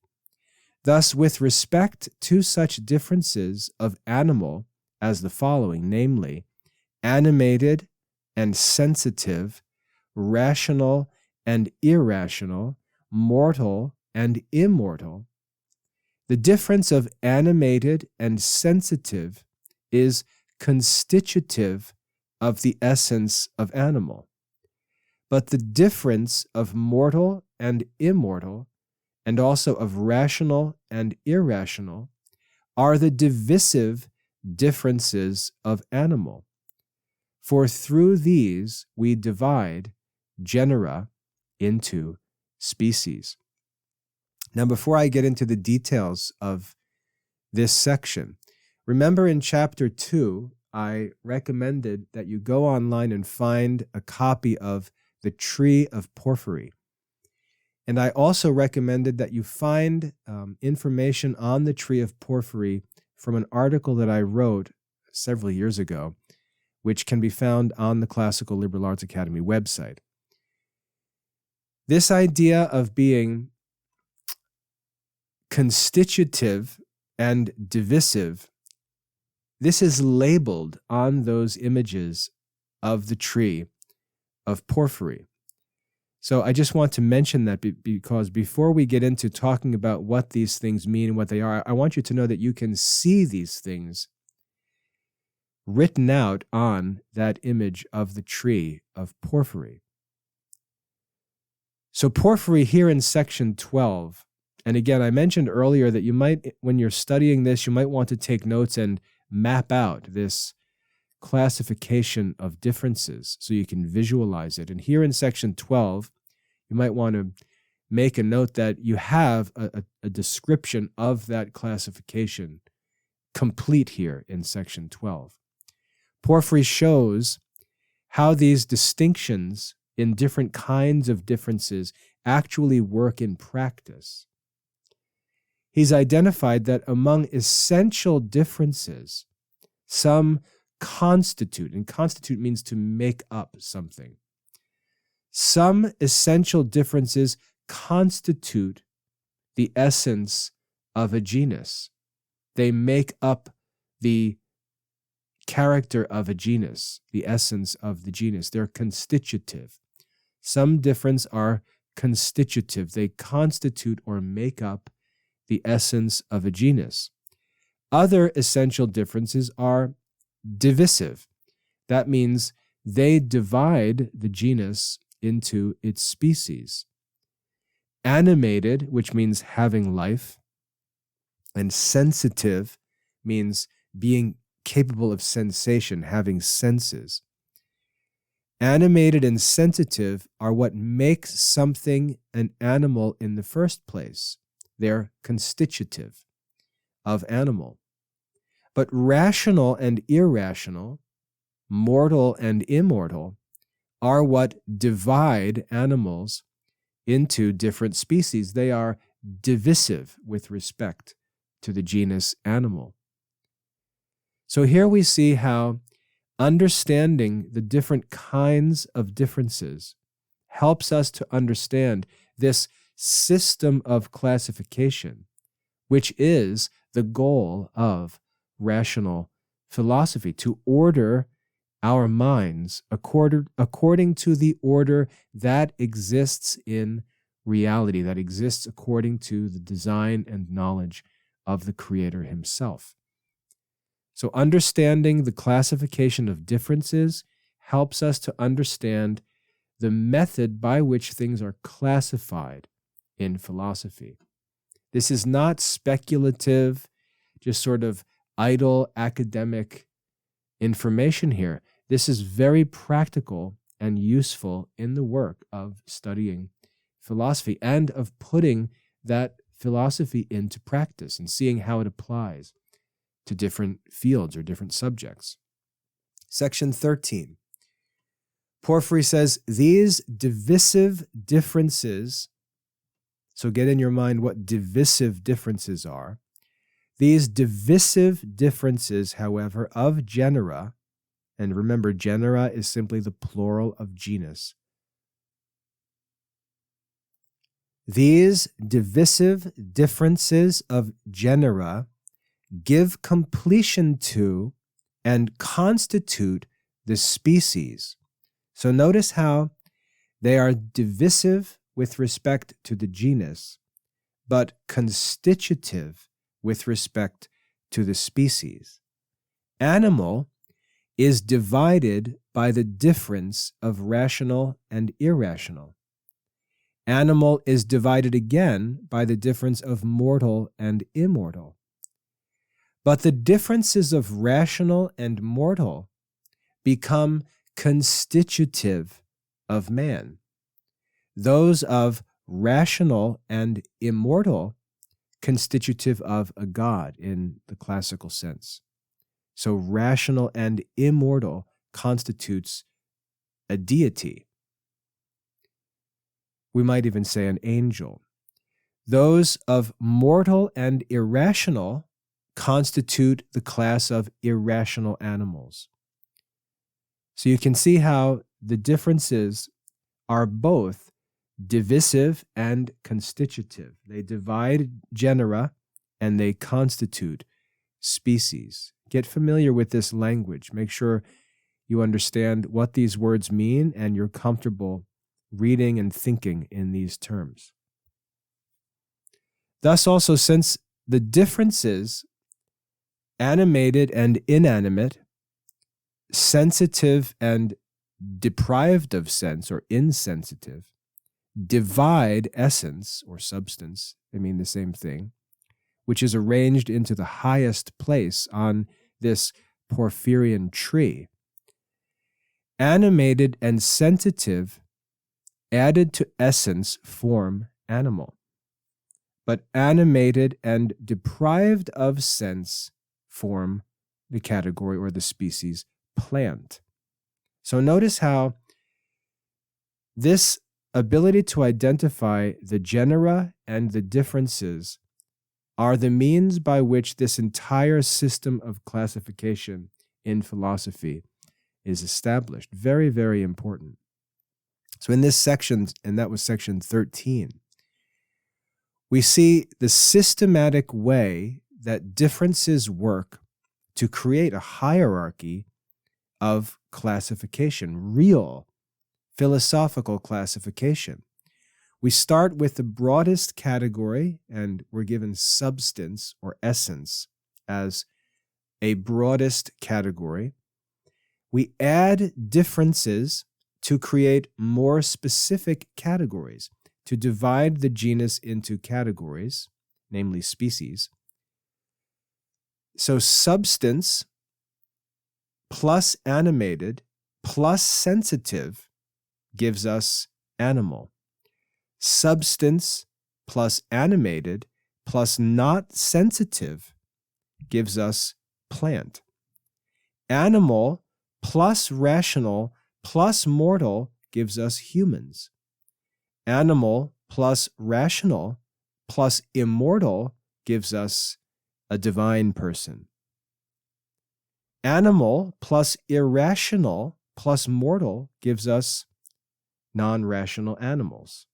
Thus, with respect to such differences of animal as the following, namely, animated and sensitive, rational and irrational, mortal and immortal, the difference of animated and sensitive is constitutive of the essence of animal. But the difference of mortal and immortal, and also of rational and irrational, are the divisive differences of animal. For through these we divide genera into species. Now, before I get into the details of this section, remember in chapter 2, I recommended that you go online and find a copy of The Tree of Porphyry. And I also recommended that you find information on the Tree of Porphyry from an article that I wrote several years ago, which can be found on the Classical Liberal Arts Academy website. This idea of being constitutive and divisive, this is labeled on those images of the Tree of Porphyry. So I just want to mention that because before we get into talking about what these things mean and what they are, I want you to know that you can see these things written out on that image of the Tree of Porphyry. So Porphyry here in section 12, and again, I mentioned earlier that you might, when you're studying this, you might want to take notes and map out this classification of differences so you can visualize it. And here in section 12, you might want to make a note that you have a description of that classification complete here in section 12. Porphyry shows how these distinctions in different kinds of differences actually work in practice. He's identified that among essential differences, some constitute, and constitute means to make up something. Some essential differences constitute the essence of a genus. They make up the character of a genus, the essence of the genus. They're constitutive. Some difference are constitutive. They constitute or make up the essence of a genus. Other essential differences are divisive. That means they divide the genus into its species. Animated, which means having life, and sensitive means being capable of sensation, having senses. Animated and sensitive are what makes something an animal in the first place. They're constitutive of animal. But rational and irrational, mortal and immortal, are what divide animals into different species. They are divisive with respect to the genus animal. So here we see how understanding the different kinds of differences helps us to understand this system of classification, which is the goal of rational philosophy, to order our minds according to the order that exists in reality, that exists according to the design and knowledge of the Creator himself. So understanding the classification of differences helps us to understand the method by which things are classified in philosophy. This is not speculative, just sort of idle academic information here. This is very practical and useful in the work of studying philosophy and of putting that philosophy into practice and seeing how it applies to different fields or different subjects. Section 13. Porphyry says, these divisive differences, so get in your mind what divisive differences are. These divisive differences, however, of genera, and remember, genera is simply the plural of genus. These divisive differences of genera give completion to and constitute the species. So notice how they are divisive with respect to the genus, but constitutive with respect to the species. Animal is divided by the difference of rational and irrational. Animal is divided again by the difference of mortal and immortal. But the differences of rational and mortal become constitutive of man. Those of rational and immortal, constitutive of a god in the classical sense. So rational and immortal constitutes a deity. We might even say an angel. Those of mortal and irrational constitute the class of irrational animals. So you can see how the differences are both divisive and constitutive. They divide genera and they constitute species. Get familiar with this language. Make sure you understand what these words mean and you're comfortable reading and thinking in these terms. Thus also, since the differences, animated and inanimate, sensitive and deprived of sense or insensitive, divide essence or substance, they mean the same thing, which is arranged into the highest place on this Porphyrian tree. Animated and sensitive added to essence form animal, but animated and deprived of sense form the category or the species plant. So notice how this ability to identify the genera and the differences are the means by which this entire system of classification in philosophy is established. Very, very important. So in this section, and that was section 13, we see the systematic way that differences work to create a hierarchy of classification, real philosophical classification. We start with the broadest category, and we're given substance or essence as a broadest category. We add differences to create more specific categories, to divide the genus into categories, namely species. So substance plus animated plus sensitive gives us animal. Substance plus animated plus not sensitive gives us plant. Animal plus rational plus mortal gives us humans. Animal plus rational plus immortal gives us a divine person. Animal plus irrational plus mortal gives us non-rational animals.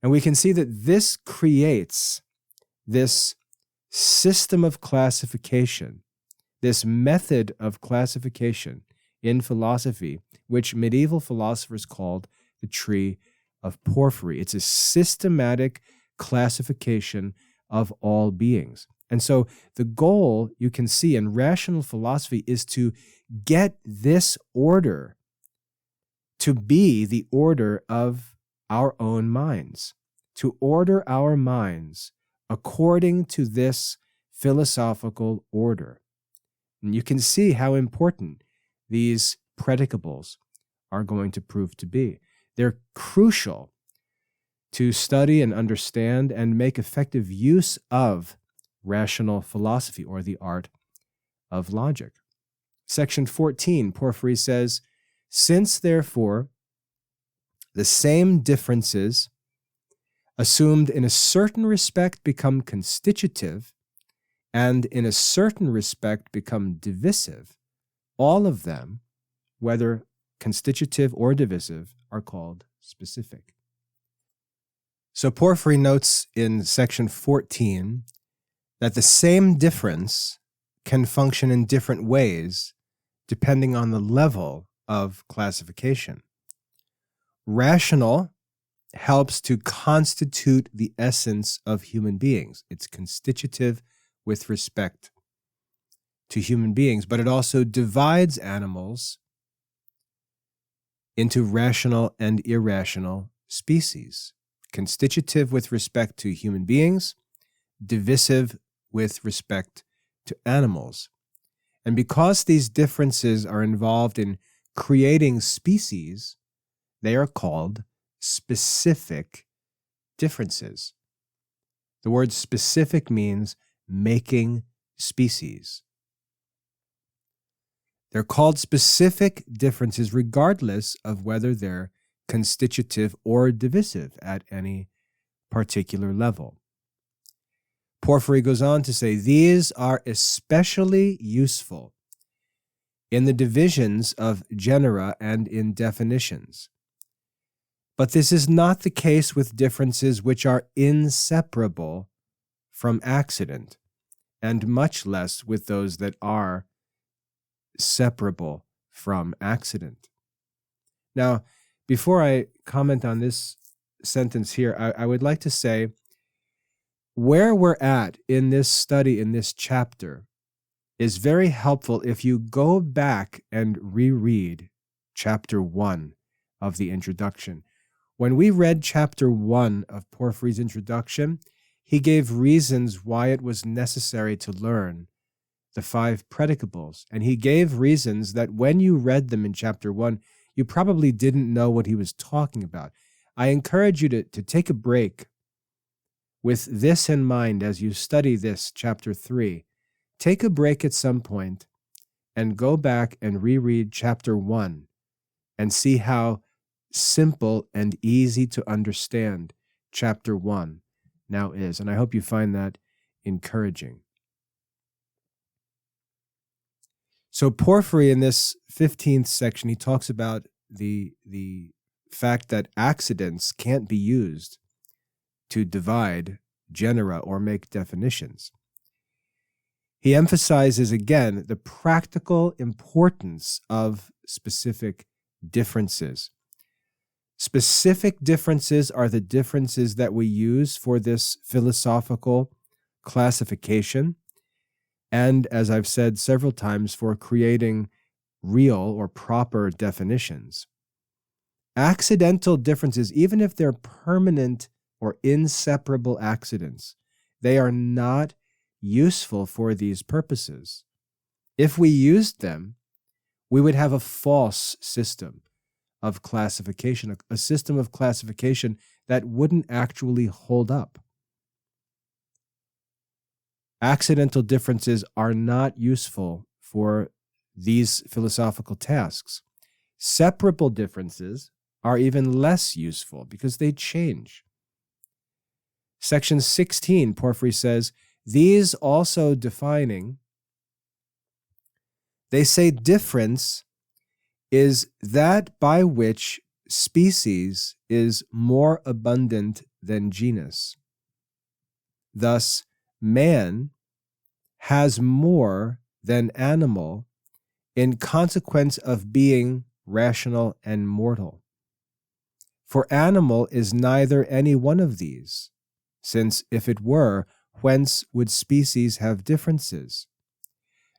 And we can see that this creates this system of classification, this method of classification in philosophy, which medieval philosophers called the tree of Porphyry. It's a systematic classification of all beings. And so the goal, you can see in rational philosophy, is to get this order to be the order of our own minds, to order our minds according to this philosophical order. And you can see how important these predicables are going to prove to be. They're crucial to study and understand and make effective use of rational philosophy, or the art of logic. Section 14, Porphyry says, "Since, therefore, the same differences assumed in a certain respect become constitutive, and in a certain respect become divisive, all of them, whether constitutive or divisive, are called specific." So Porphyry notes in section 14 that the same difference can function in different ways depending on the level of classification. Rational helps to constitute the essence of human beings. It's constitutive with respect to human beings, but it also divides animals into rational and irrational species. Constitutive with respect to human beings, divisive with respect to animals. And because these differences are involved in creating species, they are called specific differences. The word specific means making species. They're called specific differences regardless of whether they're constitutive or divisive at any particular level. Porphyry goes on to say, these are especially useful in the divisions of genera and in definitions. But this is not the case with differences which are inseparable from accident, and much less with those that are separable from accident. Now, before I comment on this sentence here, I would like to say where we're at in this study, in this chapter, is very helpful if you go back and reread chapter 1 of the introduction. When we read chapter 1 of Porphyry's introduction, he gave reasons why it was necessary to learn the 5 predicables. And he gave reasons that when you read them in chapter 1, you probably didn't know what he was talking about. I encourage you to take a break with this in mind as you study this chapter 3. Take a break at some point and go back and reread chapter 1 and see how simple and easy to understand chapter 1 now is. And I hope you find that encouraging. So Porphyry, in this 15th section, he talks about the fact that accidents can't be used to divide genera or make definitions. He emphasizes again the practical importance of specific differences. Specific differences are the differences that we use for this philosophical classification, and, as I've said several times, for creating real or proper definitions. Accidental differences, even if they're permanent or inseparable accidents, they are not useful for these purposes. If we used them, we would have a false system of classification, a system of classification that wouldn't actually hold up. Accidental differences are not useful for these philosophical tasks. Separable differences are even less useful because they change. Section 16, Porphyry says, these also defining, they say difference is that by which species is more abundant than genus. Thus, man has more than animal in consequence of being rational and mortal. For animal is neither any one of these, since if it were, whence would species have differences?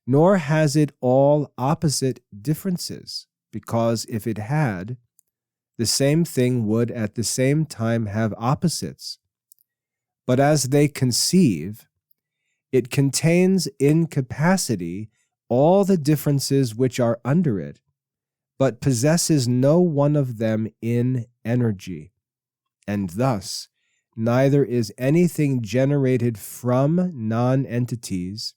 Nor has it all opposite differences, because if it had, the same thing would at the same time have opposites. But as they conceive, it contains in capacity all the differences which are under it, but possesses no one of them in energy. And thus, neither is anything generated from non-entities,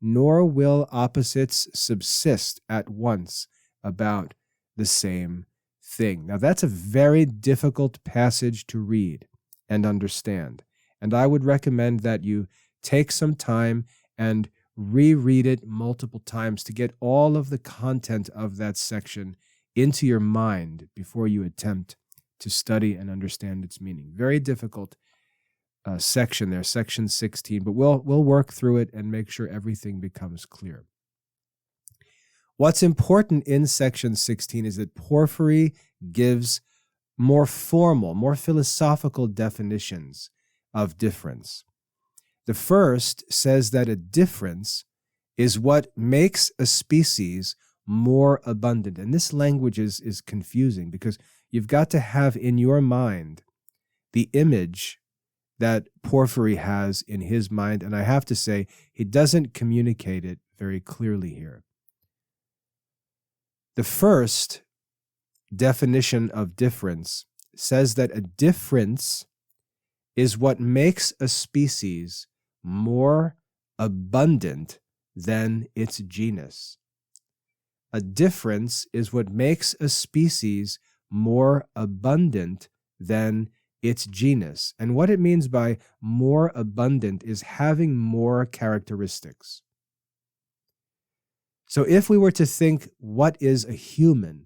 nor will opposites subsist at once about the same thing. Now, that's a very difficult passage to read and understand, and I would recommend that you take some time and reread it multiple times to get all of the content of that section into your mind before you attempt to study and understand its meaning. Very difficult section there, section 16, but we'll work through it and make sure everything becomes clear. What's important in section 16 is that Porphyry gives more formal, more philosophical definitions of difference. The first says that a difference is what makes a species more abundant. And this language is confusing because you've got to have in your mind the image that Porphyry has in his mind. And I have to say, he doesn't communicate it very clearly here. The first definition of difference says that a difference is what makes a species more abundant than its genus. A difference is what makes a species more abundant than its genus. And what it means by more abundant is having more characteristics. So if we were to think, what is a human?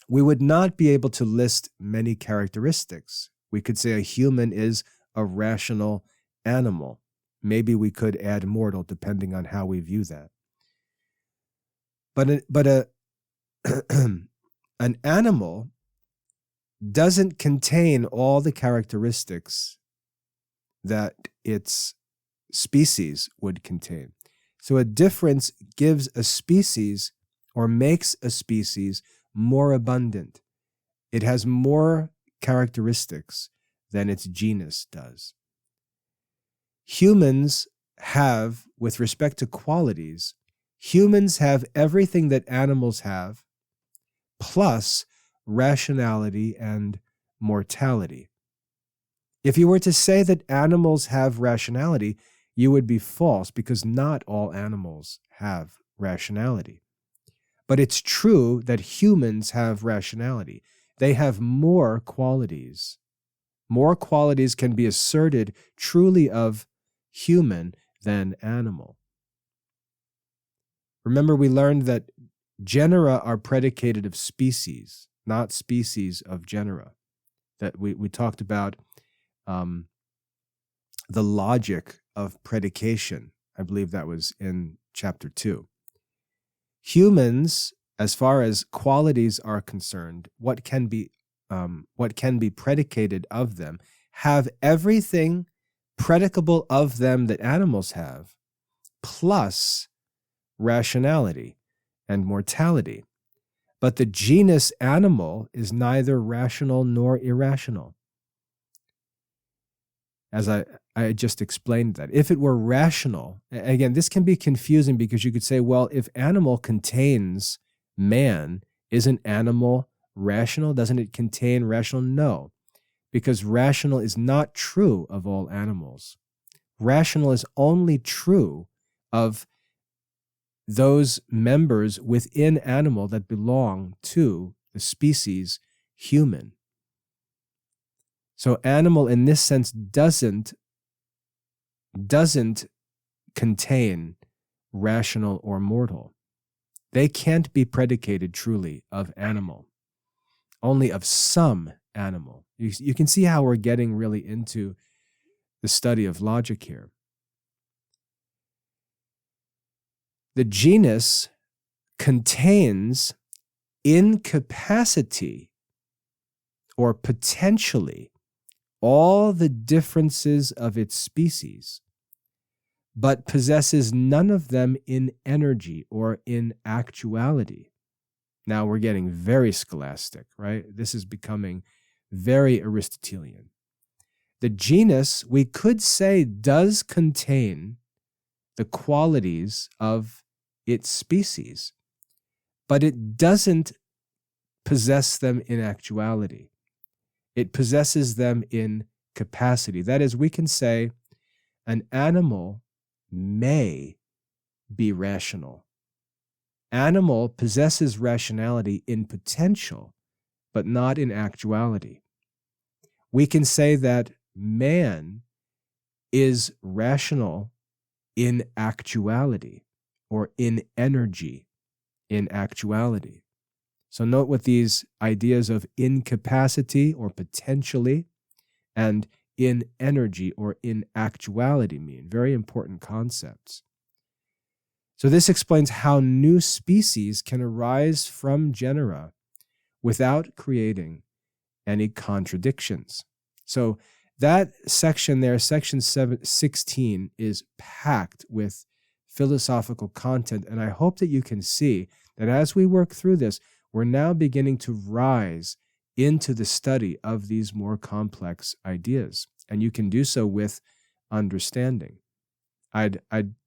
We would not be able to list many characteristics. We could say a human is a rational animal. Maybe we could add mortal, depending on how we view that. But an animal doesn't contain all the characteristics that its species would contain. So a difference gives a species or makes a species more abundant. It has more characteristics than its genus does. Humans have, with respect to qualities, humans have everything that animals have, plus rationality and mortality. If you were to say that animals have rationality, you would be false, because not all animals have rationality. But it's true that humans have rationality. They have more qualities. More qualities can be asserted truly of human than animal. Remember, we learned that genera are predicated of species, not species of genera. That we talked about the logic of predication. I believe that was in chapter 2. Humans as far as qualities are concerned, what can be predicated of them, have everything predicable of them that animals have, plus rationality and mortality. But the genus animal is neither rational nor irrational. As I just explained that. If it were rational, again, this can be confusing because you could say, well, if animal contains man, isn't animal rational? Doesn't it contain rational? No, because rational is not true of all animals. Rational is only true of those members within animal that belong to the species human. So animal in this sense doesn't contain rational or mortal. They can't be predicated truly of animal, only of some animal. You can see how we're getting really into the study of logic here. The genus contains incapacity or potentially all the differences of its species, but possesses none of them in energy or in actuality. Now we're getting very scholastic, right? This is becoming very Aristotelian. The genus, we could say, does contain the qualities of its species, but it doesn't possess them in actuality. It possesses them in capacity. That is, we can say an animal may be rational. Animal possesses rationality in potential, but not in actuality. We can say that man is rational in actuality, or in energy in actuality. So note what these ideas of incapacity or potentially and in energy or in actuality mean. Very important concepts. So this explains how new species can arise from genera without creating any contradictions. So that section there, section 16, is packed with philosophical content, and I hope that you can see that as we work through this, we're now beginning to rise into the study of these more complex ideas, and you can do so with understanding. I'd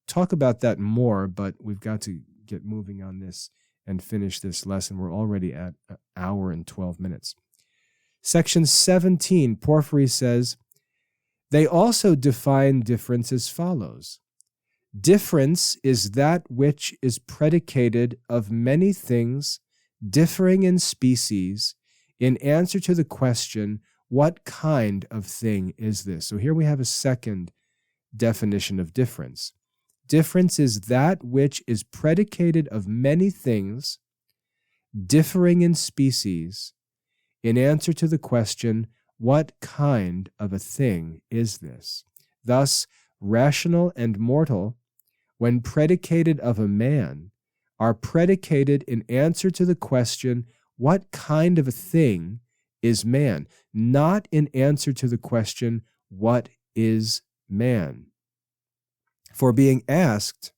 talk about that more, but we've got to get moving on this and finish this lesson. We're already at an hour and 12 minutes. Section 17, Porphyry says, they also define difference as follows. Difference is that which is predicated of many things differing in species in answer to the question, what kind of thing is this? So here we have a second definition of difference. Difference is that which is predicated of many things differing in species in answer to the question, what kind of a thing is this? Thus, rational and mortal, when predicated of a man, are predicated in answer to the question, what kind of a thing is man? Not in answer to the question, what is man? For being asked,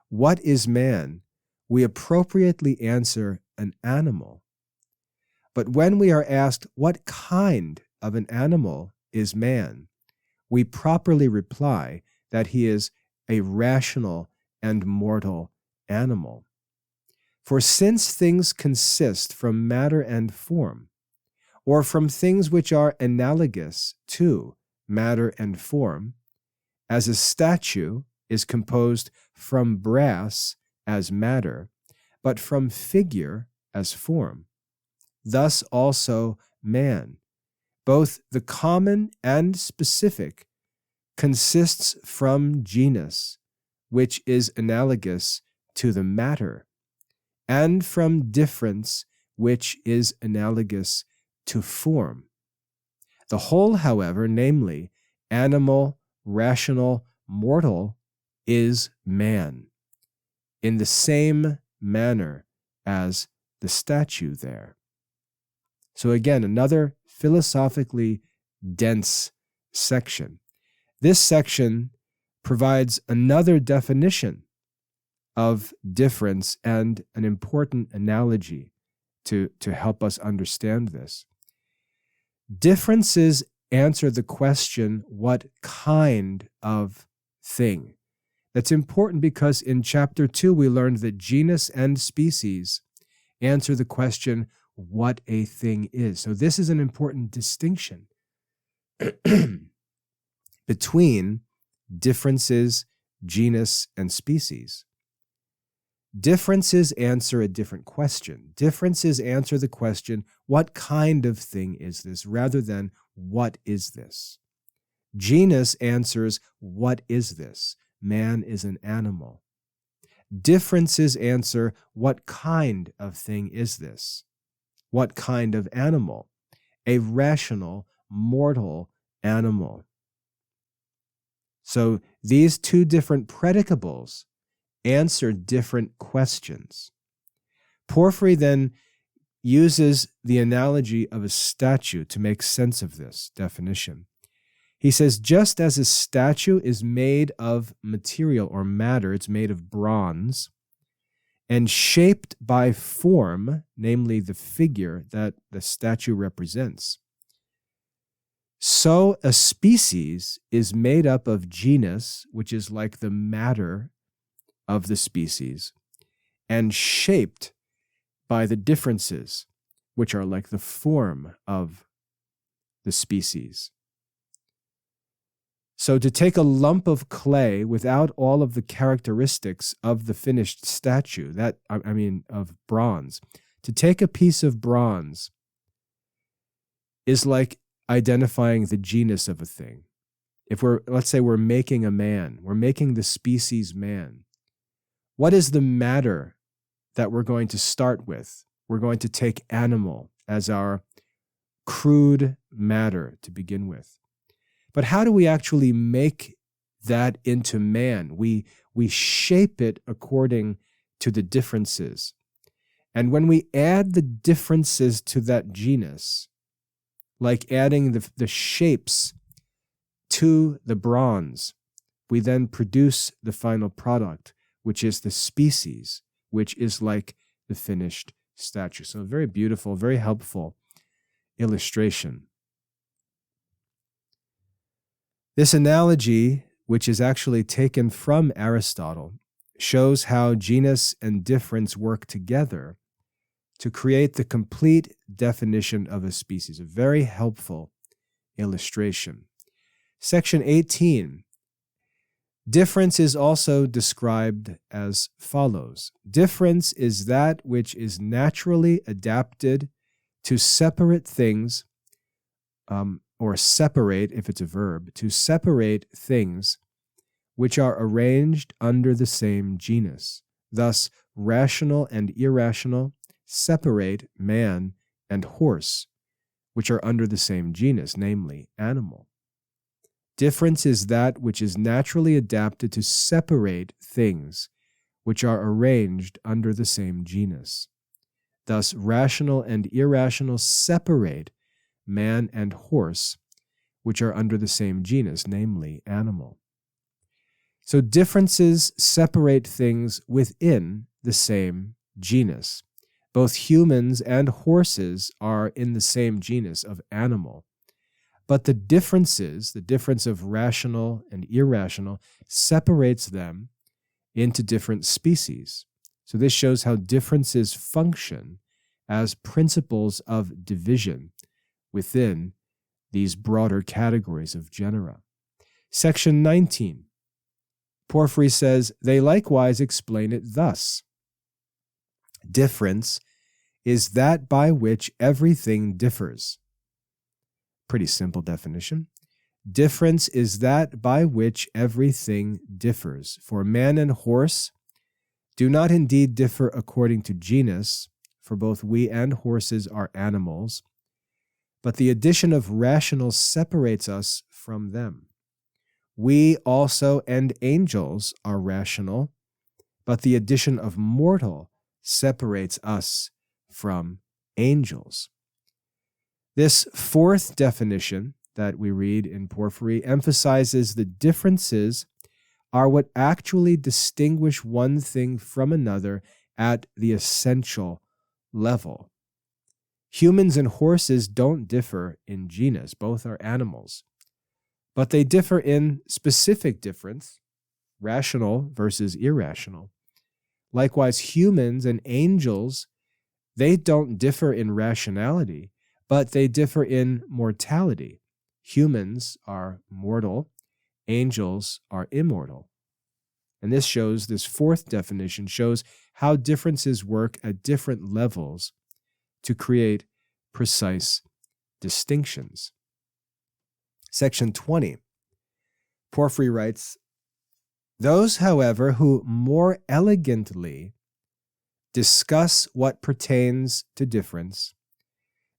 what is man? We appropriately answer an animal. But when we are asked, what kind of an animal is man? We properly reply that he is a rational and mortal animal. For since things consist from matter and form, or from things which are analogous to matter and form, as a statue is composed from brass as matter, but from figure as form, thus also man, both the common and specific, consists from genus, which is analogous to the matter, and from difference, which is analogous to form. The whole, however, namely, animal, rational, mortal, is man. In the same manner, as the statue there. So again, another philosophically dense section. This section provides another definition of difference and an important analogy to help us understand this. Differences answer the question, what kind of thing? That's important because in chapter 2, we learned that genus and species answer the question, what a thing is. So this is an important distinction between differences, genus, and species. Differences answer a different question. Differences answer the question, what kind of thing is this, rather than what is this? Genus answers, what is this? Man is an animal. Differences answer, what kind of thing is this? What kind of animal? A rational, mortal animal. So these two different predicables answer different questions. Porphyry then uses the analogy of a statue to make sense of this definition. He says, just as a statue is made of material or matter, it's made of bronze, and shaped by form, namely the figure that the statue represents, so a species is made up of genus, which is like the matter of the species, and shaped by the differences, which are like the form of the species. So to take a lump of clay without all of the characteristics of the finished statue, of bronze, to take a piece of bronze is like identifying the genus of a thing. If let's say we're making a man, we're making the species man. What is the matter that we're going to start with? We're going to take animal as our crude matter to begin with. But how do we actually make that into man? We shape it according to the differences. And when we add the differences to that genus, like adding the shapes to the bronze, we then produce the final product, which is the species, which is like the finished statue. So very beautiful, very helpful illustration. This analogy, which is actually taken from Aristotle, shows how genus and difference work together to create the complete definition of a species. A very helpful illustration. Section 18. Difference is also described as follows. Difference is that which is naturally adapted to separate things, or separate if it's a verb, to separate things which are arranged under the same genus. Thus, rational and irrational separate man and horse, which are under the same genus, namely animal. Difference is that which is naturally adapted to separate things which are arranged under the same genus. Thus, rational and irrational separate man and horse, which are under the same genus, namely animal. So differences separate things within the same genus. Both humans and horses are in the same genus of animal. But the differences, the difference of rational and irrational, separates them into different species. So this shows how differences function as principles of division within these broader categories of genera. Section 19. Porphyry says, they likewise explain it thus. Difference is that by which everything differs. Pretty simple definition. Difference is that by which everything differs. For man and horse do not indeed differ according to genus, for both we and horses are animals, but the addition of rational separates us from them. We also and angels are rational, but the addition of mortal separates us from angels. This fourth definition that we read in Porphyry emphasizes the differences are what actually distinguish one thing from another at the essential level. Humans and horses don't differ in genus, both are animals, but they differ in specific difference, rational versus irrational. Likewise, humans and angels, they don't differ in rationality, but they differ in mortality. Humans are mortal, angels are immortal. And this fourth definition shows how differences work at different levels to create precise distinctions. Section 20, Porphyry writes, "Those, however, who more elegantly discuss what pertains to difference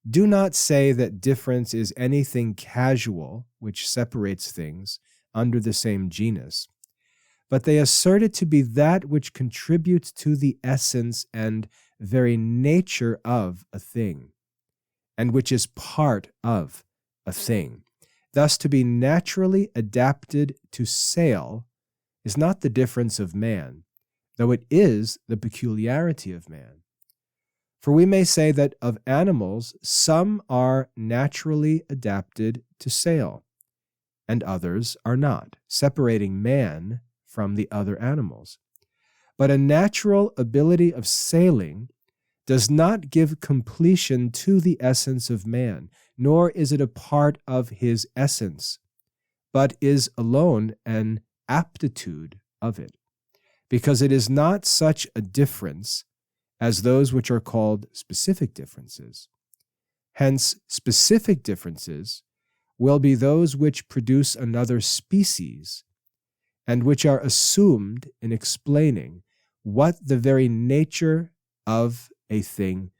do not say that difference is anything casual which separates things under the same genus, but they assert it to be that which contributes to the essence and very nature of a thing, and which is part of a thing. Thus, to be naturally adapted to sail is not the difference of man, though it is the peculiarity of man. For we may say that of animals, some are naturally adapted to sail, and others are not, separating man from the other animals. But a natural ability of sailing does not give completion to the essence of man, nor is it a part of his essence, but is alone an aptitude of it, because it is not such a difference as those which are called specific differences. Hence, specific differences will be those which produce another species, and which are assumed in explaining what the very nature of a thing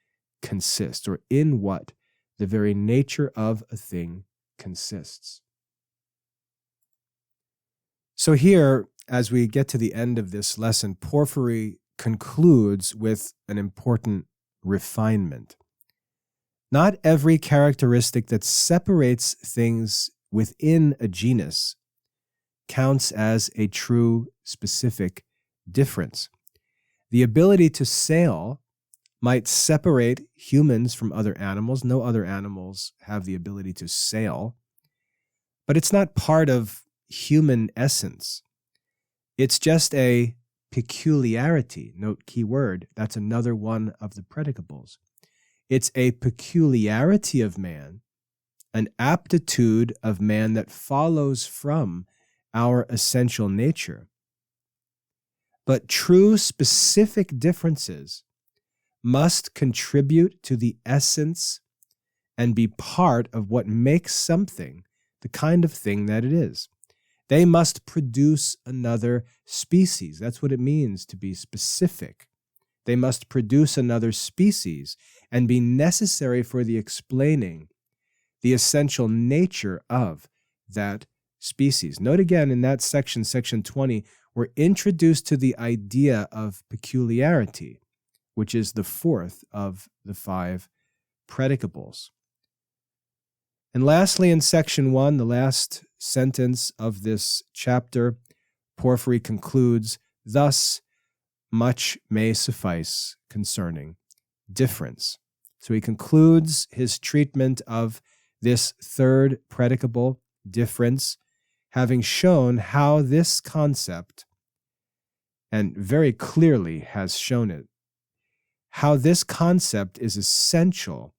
consists, or in what the very nature of a thing consists." So here, as we get to the end of this lesson, Porphyry concludes with an important refinement. Not every characteristic that separates things within a genus counts as a true specific difference. The ability to sail might separate humans from other animals. No other animals have the ability to sail, but it's not part of human essence. It's just a peculiarity. Note key word, that's another one of the predicables. It's a peculiarity of man, an aptitude of man that follows from our essential nature. But true specific differences must contribute to the essence and be part of what makes something the kind of thing that it is. They must produce another species. That's what it means to be specific. They must produce another species and be necessary for the explaining the essential nature of that species. Note again in that section, section 20, we're introduced to the idea of peculiarity, which is the fourth of the 5 predicables. And lastly, in section 1, the last sentence of this chapter, Porphyry concludes, "Thus much may suffice concerning difference." So he concludes his treatment of this third predicable, difference, having shown how this concept, and very clearly has shown it, how this concept is essential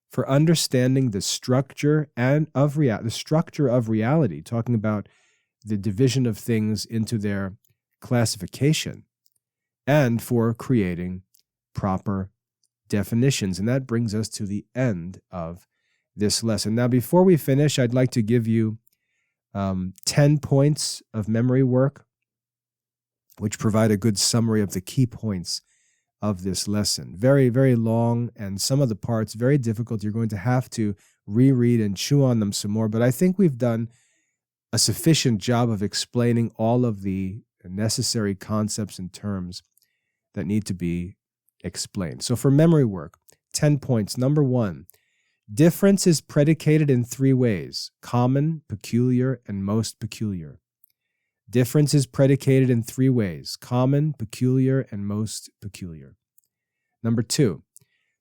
for understanding the structure of reality, talking about the division of things into their classification, and for creating proper definitions. And that brings us to the end of this lesson. Now, before we finish, I'd like to give you 10 points of memory work, which provide a good summary of the key points of this lesson. Very, very long, and some of the parts very difficult. You're going to have to reread and chew on them some more, but I think we've done a sufficient job of explaining all of the necessary concepts and terms that need to be explained. So for memory work, 10 points. Number 1, difference is predicated in 3 ways: common, peculiar, and most peculiar. Difference is predicated in 3 ways: common, peculiar, and most peculiar. Number 2,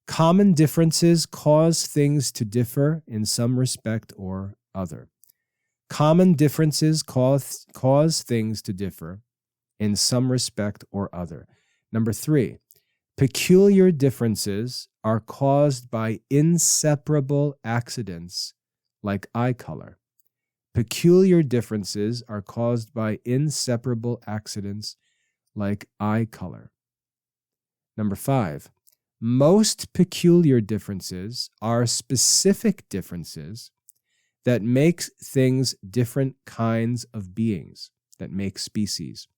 common differences cause things to differ in some respect or other. Common differences cause things to differ in some respect or other. Number 3, peculiar differences are caused by inseparable accidents like eye color. Peculiar differences are caused by inseparable accidents like eye color. Number 5, most peculiar differences are specific differences that make things different kinds of beings, that make species.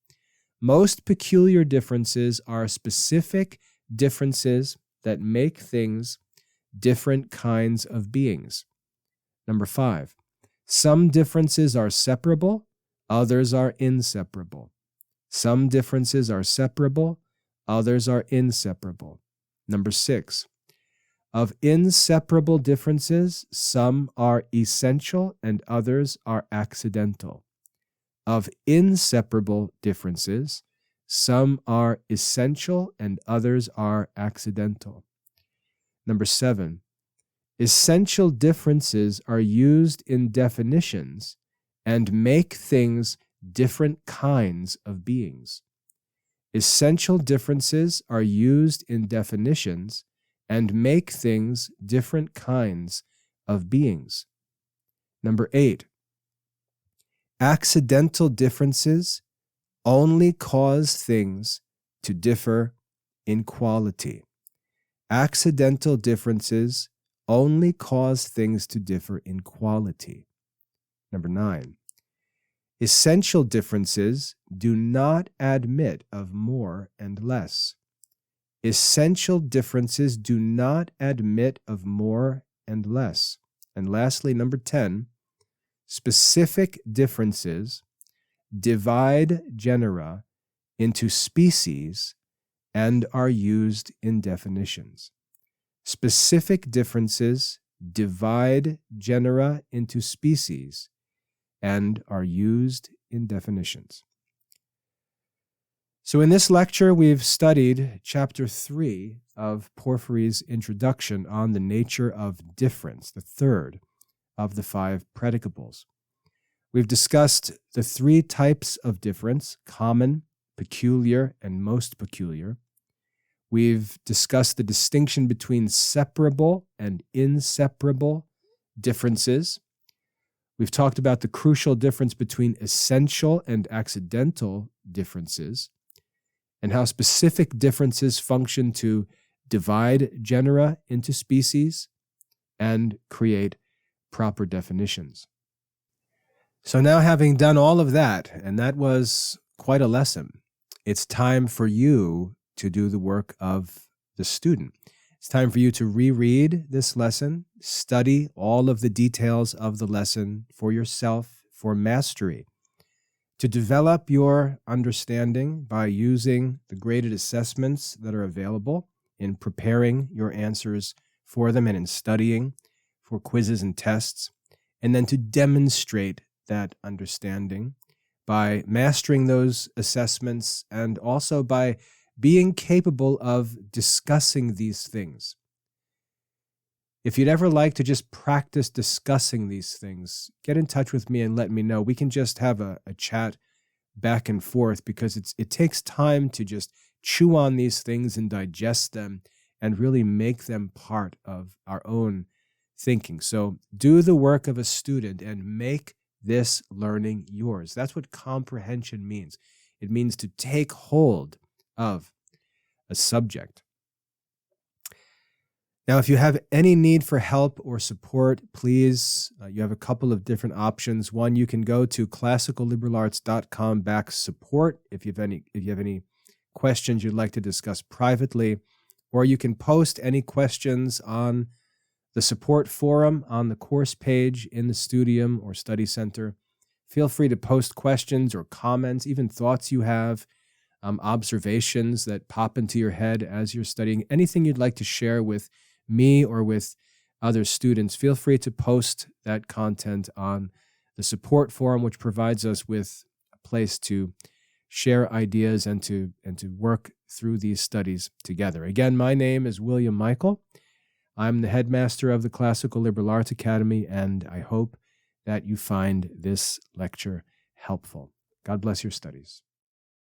Most peculiar differences are specific differences that make things different kinds of beings. Number 5, some differences are separable, others are inseparable. Some differences are separable, others are inseparable. Number 6, of inseparable differences, some are essential and others are accidental. Of inseparable differences, some are essential and others are accidental. Number 7, essential differences are used in definitions and make things different kinds of beings. Essential differences are used in definitions and make things different kinds of beings. Number 8, accidental differences only cause things to differ in quality. Accidental differences only cause things to differ in quality. Number 9, essential differences do not admit of more and less. Essential differences do not admit of more and less. And lastly, number 10, specific differences divide genera into species and are used in definitions. Specific differences divide genera into species and are used in definitions. So in this lecture, we've studied chapter 3 of Porphyry's Introduction on the nature of difference, the third of the 5 predicables. We've discussed the 3 types of difference: common, peculiar, and most peculiar. We've discussed the distinction between separable and inseparable differences. We've talked about the crucial difference between essential and accidental differences, and how specific differences function to divide genera into species and create proper definitions. So now, having done all of that, and that was quite a lesson, it's time for you to do the work of the student. It's time for you to reread this lesson, study all of the details of the lesson for yourself, for mastery, to develop your understanding by using the graded assessments that are available, in preparing your answers for them and in studying for quizzes and tests, and then to demonstrate that understanding by mastering those assessments and also by being capable of discussing these things. If you'd ever like to just practice discussing these things, get in touch with me and let me know. We can just have a chat back and forth, because it takes time to just chew on these things and digest them and really make them part of our own thinking. So do the work of a student and make this learning yours. That's what comprehension means. It means to take hold of a subject. Now, if you have any need for help or support, please, you have a couple of different options. One, you can go to classicalliberarts.com/support if you have any questions you'd like to discuss privately, or you can post any questions on the support forum on the course page in the Studium or Study Center. Feel free to post questions or comments, even thoughts you have observations that pop into your head as you're studying, anything you'd like to share with me or with other students, feel free to post that content on the support forum, which provides us with a place to share ideas and to work through these studies together. Again, my name is William Michael. I'm the headmaster of the Classical Liberal Arts Academy, and I hope that you find this lecture helpful. God bless your studies.